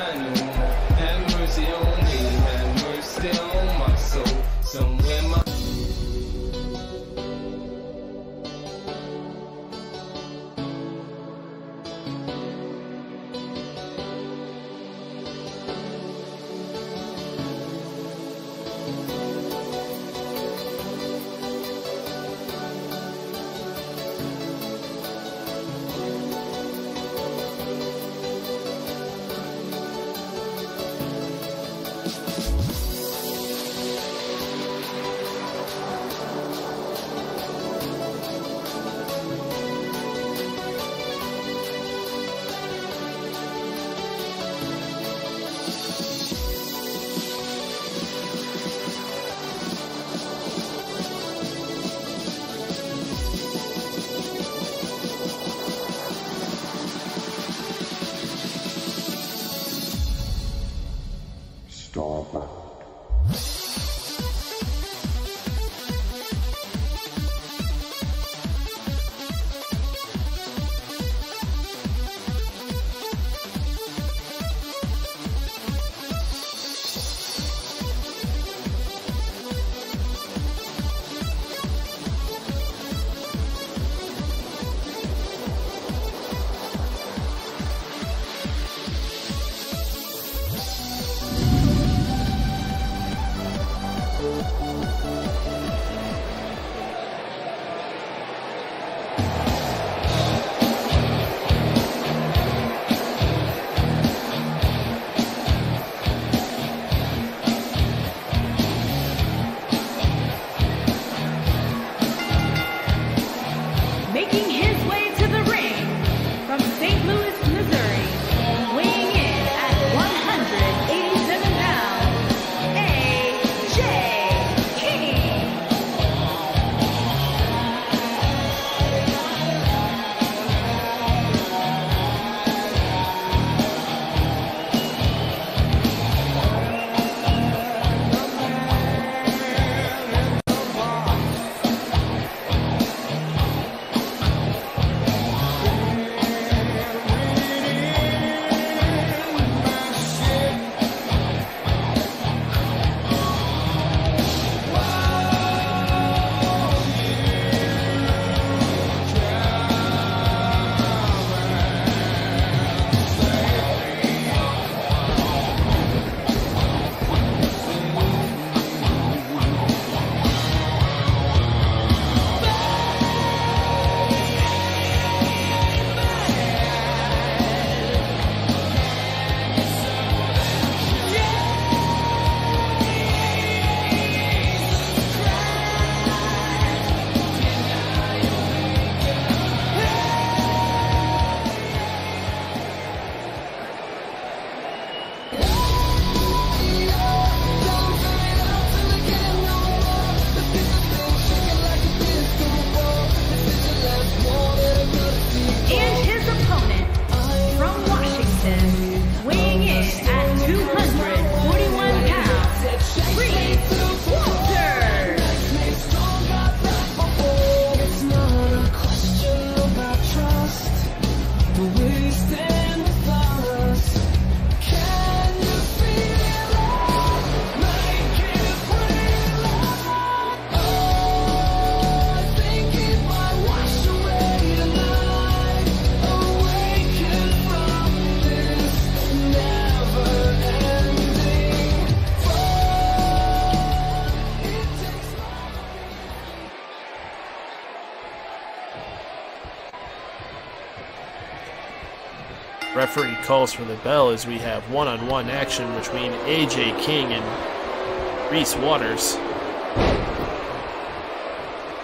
referee calls for the bell as we have one-on-one action between AJ King and Reese Waters.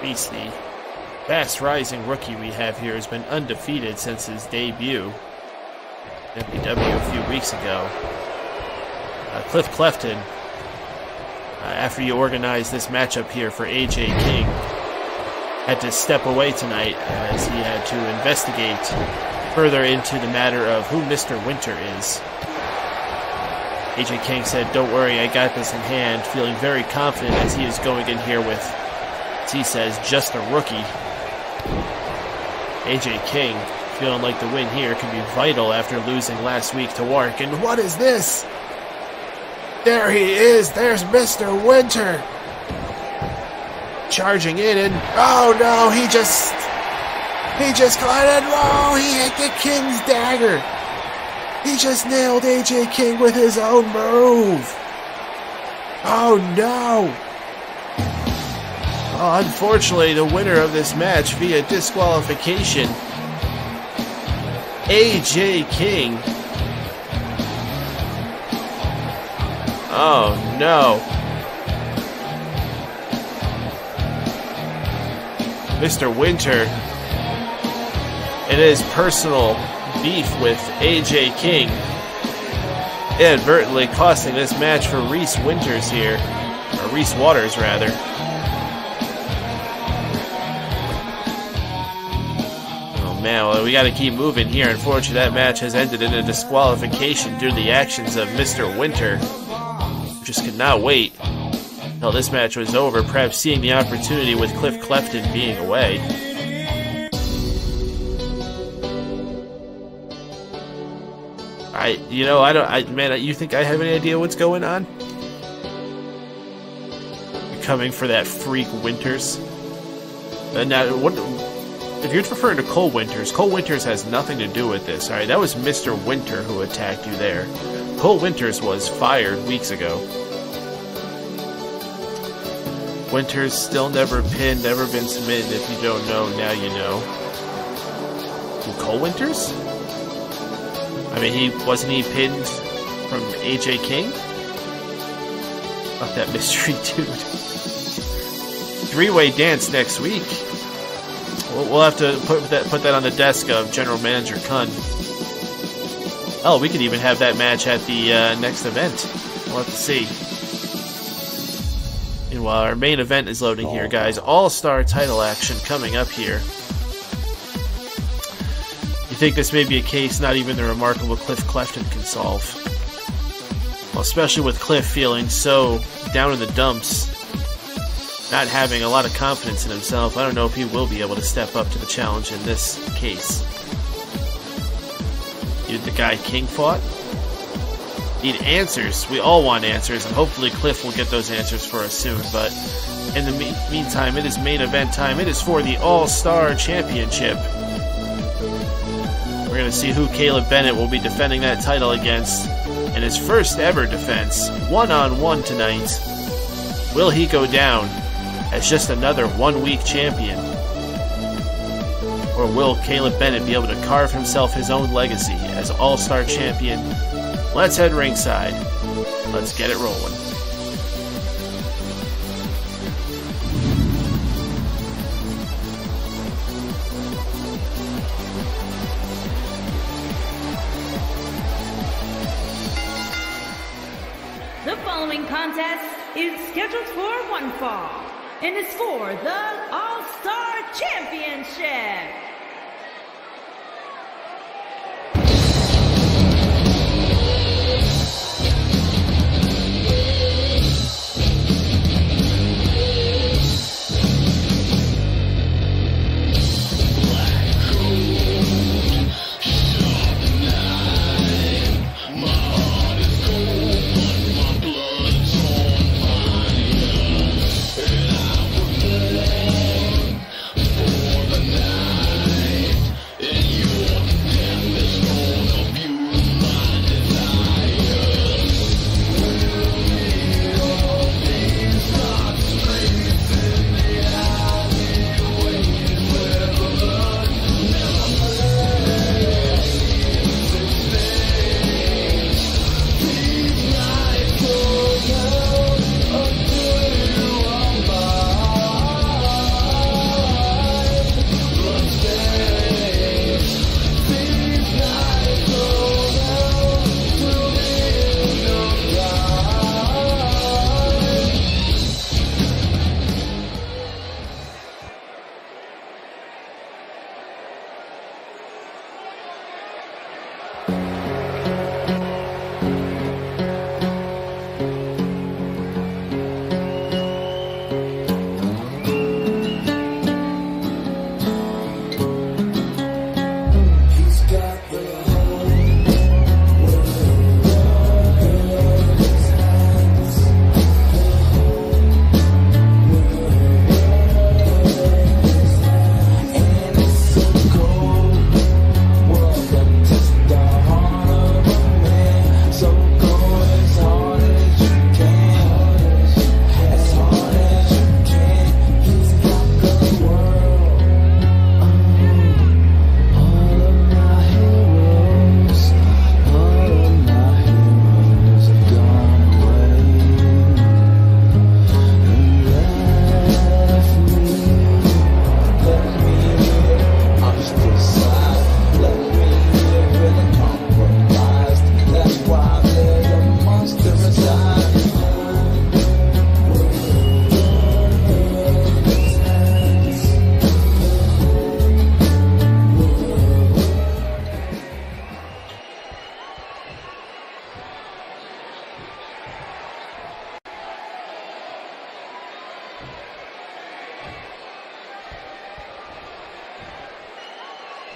Reese, the fast-rising rookie we have here, has been undefeated since his debut in MPW a few weeks ago. Cliff Clefton, after you organized this matchup here for AJ King, had to step away tonight as he had to investigate further into the matter of who Mr. Winter is. AJ King said, "Don't worry, I got this in hand," feeling very confident as he is going in here with, as he says, just a rookie. AJ King feeling like the win here could be vital after losing last week to Warwick. And what is this? There he is! There's Mr. Winter! Charging in and, oh no, he just collided. Oh, he hit the King's dagger. He just nailed AJ King with his own move. Oh no. Oh, unfortunately, the winner of this match via disqualification, AJ King. Oh no. Mr. Winter, in his personal beef with AJ King, inadvertently costing this match for Reese Winters here, or Reese Waters rather. Oh man, well, we gotta keep moving here. Unfortunately, that match has ended in a disqualification due to the actions of Mr. Winter. Just could not wait until this match was over, perhaps seeing the opportunity with Cliff Clefton being away. Man, you think I have any idea what's going on? You're coming for that freak Winters? Now, what, if you're referring to Cole Winters has nothing to do with this, alright? That was Mr. Winter who attacked you there. Cole Winters was fired weeks ago. Winters still never pinned, never been submitted. If you don't know, now you know. Who, Cole Winters? I mean, wasn't he pinned from AJ King? Fuck that mystery dude. Three-way dance next week. We'll have to put that on the desk of General Manager Kun. Oh, we could even have that match at the next event. We'll have to see. And while our main event is loading here, guys, all-star title action coming up here. You think this may be a case not even the remarkable Cliff Clefton can solve? Well, especially with Cliff feeling so down in the dumps, not having a lot of confidence in himself, I don't know if he will be able to step up to the challenge in this case. You the guy King fought? Need answers. We all want answers, and hopefully Cliff will get those answers for us soon. But in the meantime, it is main event time. It is for the All-Star Championship. We're going to see who Caleb Bennett will be defending that title against in his first ever defense, one-on-one tonight. Will he go down as just another one-week champion? Or will Caleb Bennett be able to carve himself his own legacy as All-Star Champion? Let's head ringside. Let's get it rolling. The following contest is scheduled for one fall and is for the All-Star Championship.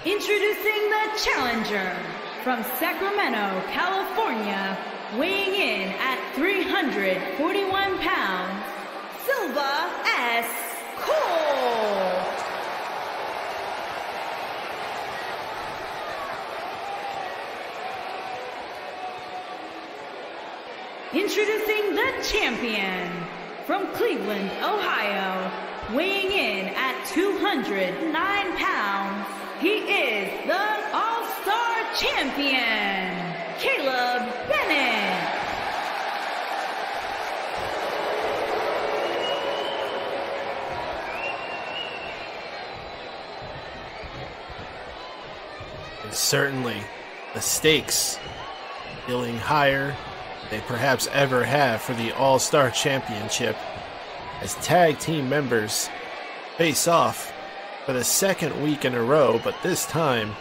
Introducing the challenger from Sacramento, California, weighing in at 341 pounds, Silva S. Cole. Introducing the champion from Cleveland, Ohio, weighing in at 209 pounds, he is the All-Star Champion, Caleb Bennett. And certainly, the stakes feeling higher than they perhaps ever have for the All-Star Championship as tag team members face off for the second week in a row, but this time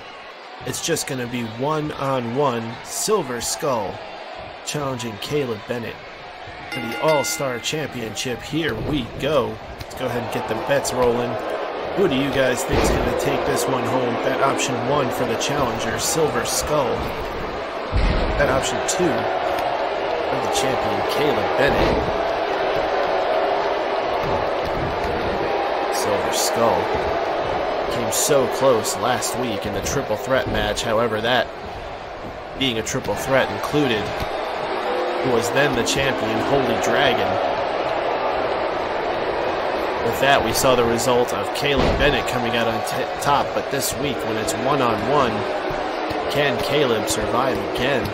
it's just going to be one-on-one. Silver Skull challenging Caleb Bennett for the All-Star Championship. Here we go. Let's go ahead and get the bets rolling. Who do you guys think is going to take this one home? Bet option 1 for the challenger, Silver Skull. Bet option 2 for the champion, Caleb Bennett. Silver Skull came so close last week in the triple threat match. However, that being a triple threat included who was then the champion, Holy Dragon. With that, we saw the result of Caleb Bennett coming out on top, but this week, when it's one-on-one, can Caleb survive again?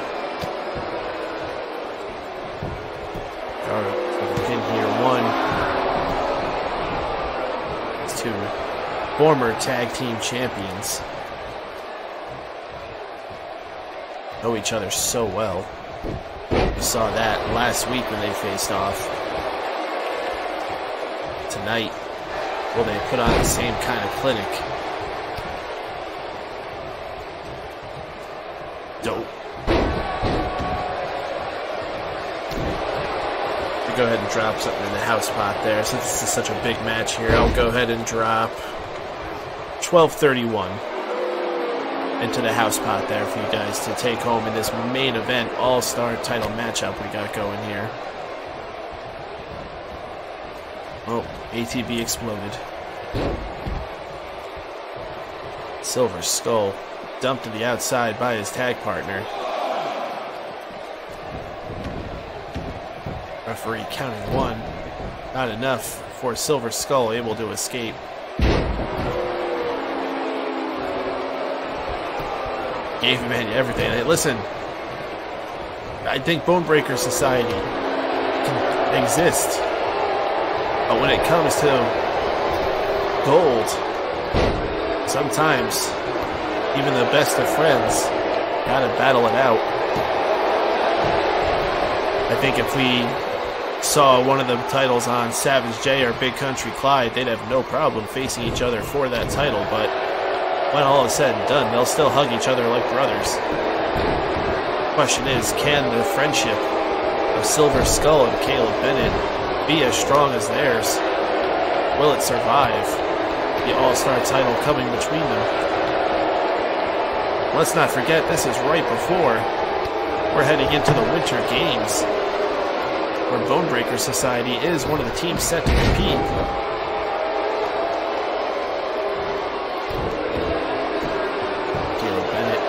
For the pin here, one. These two former tag team champions know each other so well. We saw that last week when they faced off. Tonight, will they put on the same kind of clinic? Dope. We'll go ahead and drop something in the house pot there. Since this is such a big match here, I'll go ahead and drop $12.31 into the house pot there for you guys to take home in this main event all-star title matchup we got going here. Oh, ATB exploded. Silver Skull dumped to the outside by his tag partner. Referee counting 1. Not enough for Silver Skull able to escape. Gave him everything. Hey, listen, I think Bone Breaker Society can exist. But when it comes to gold, sometimes even the best of friends gotta battle it out. I think if we saw one of the titles on Savage J or Big Country Clyde, they'd have no problem facing each other for that title, but when all is said and done, they'll still hug each other like brothers. The question is, can the friendship of Silver Skull and Caleb Bennett be as strong as theirs? Will it survive the All-Star title coming between them? Let's not forget, this is right before we're heading into the Winter Games, where Bone Breaker Society is one of the teams set to compete. Caleb Bennett.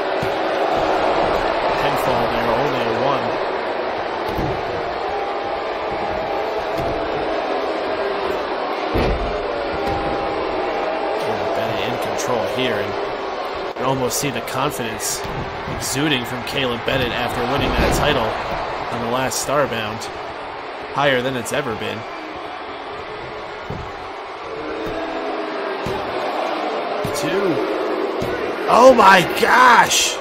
Pinfall there, only a 1. Here, and you can almost see the confidence exuding from Caleb Bennett after winning that title on the last StarBound. Higher than it's ever been. Two. Oh my gosh!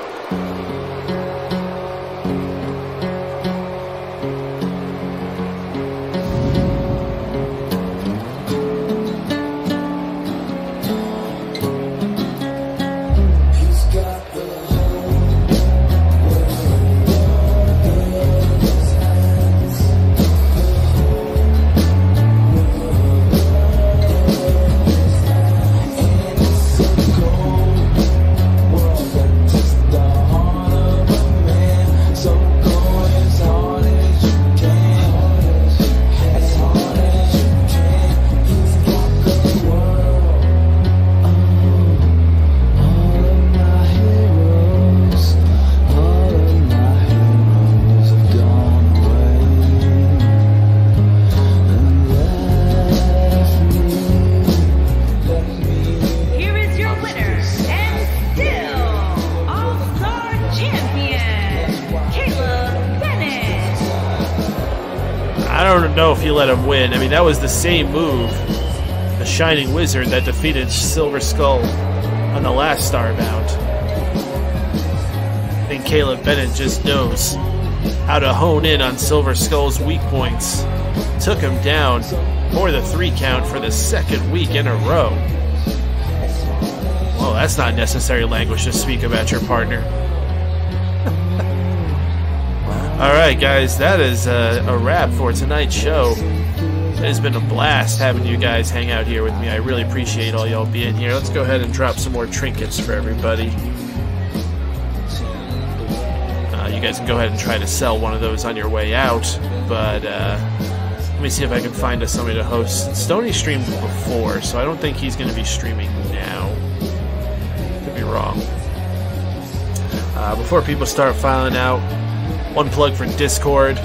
don't know if he let him win. I mean, that was the same move, the Shining Wizard, that defeated Silver Skull on the last StarBound. I think Caleb Bennett just knows how to hone in on Silver Skull's weak points. Took him down for the 3 count for the 2nd week in a row. Well, that's not necessary language to speak about your partner. Alright guys, that is a wrap for tonight's show. It has been a blast having you guys hang out here with me. I really appreciate all y'all being here. Let's go ahead and drop some more trinkets for everybody. You guys can go ahead and try to sell one of those on your way out, but let me see if I can find us somebody to host. Stoney streamed before, so I don't think he's going to be streaming now. Could be wrong. Before people start filing out, one plug for Discord.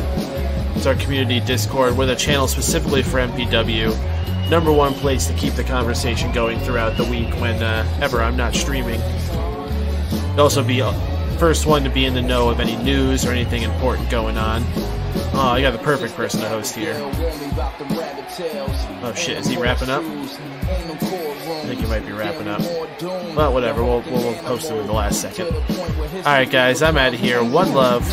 It's our community Discord with a channel specifically for MPW. #1 place to keep the conversation going throughout the week whenever I'm not streaming. It'll also be first one to be in the know of any news or anything important going on. Oh, I got the perfect person to host here. Oh shit, is he wrapping up? I think he might be wrapping up. Well, whatever, we'll post him in the last second. Alright guys, I'm out of here. One love.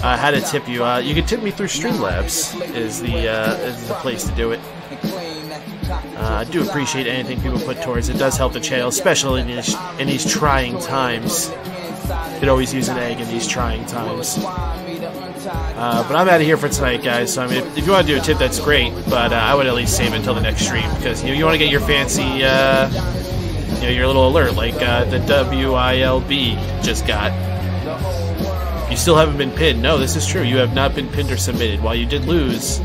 How to tip you? You can tip me through Streamlabs is the place to do it. I do appreciate anything people put towards it. It does help the channel, especially in these trying times. You could always use an egg in these trying times. But I'm out of here for tonight, guys. So I mean, if you want to do a tip, that's great. But I would at least save it until the next stream because you want to get your fancy, your little alert like the WILB just got. You still haven't been pinned. No, this is true. You have not been pinned or submitted. While you did lose,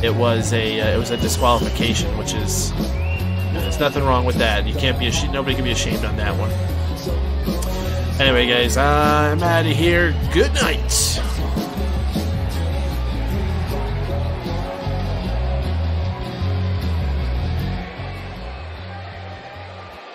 it was a disqualification, which is there's nothing wrong with that. You can't be nobody can be ashamed on that one. Anyway, guys, I'm out of here. Good night.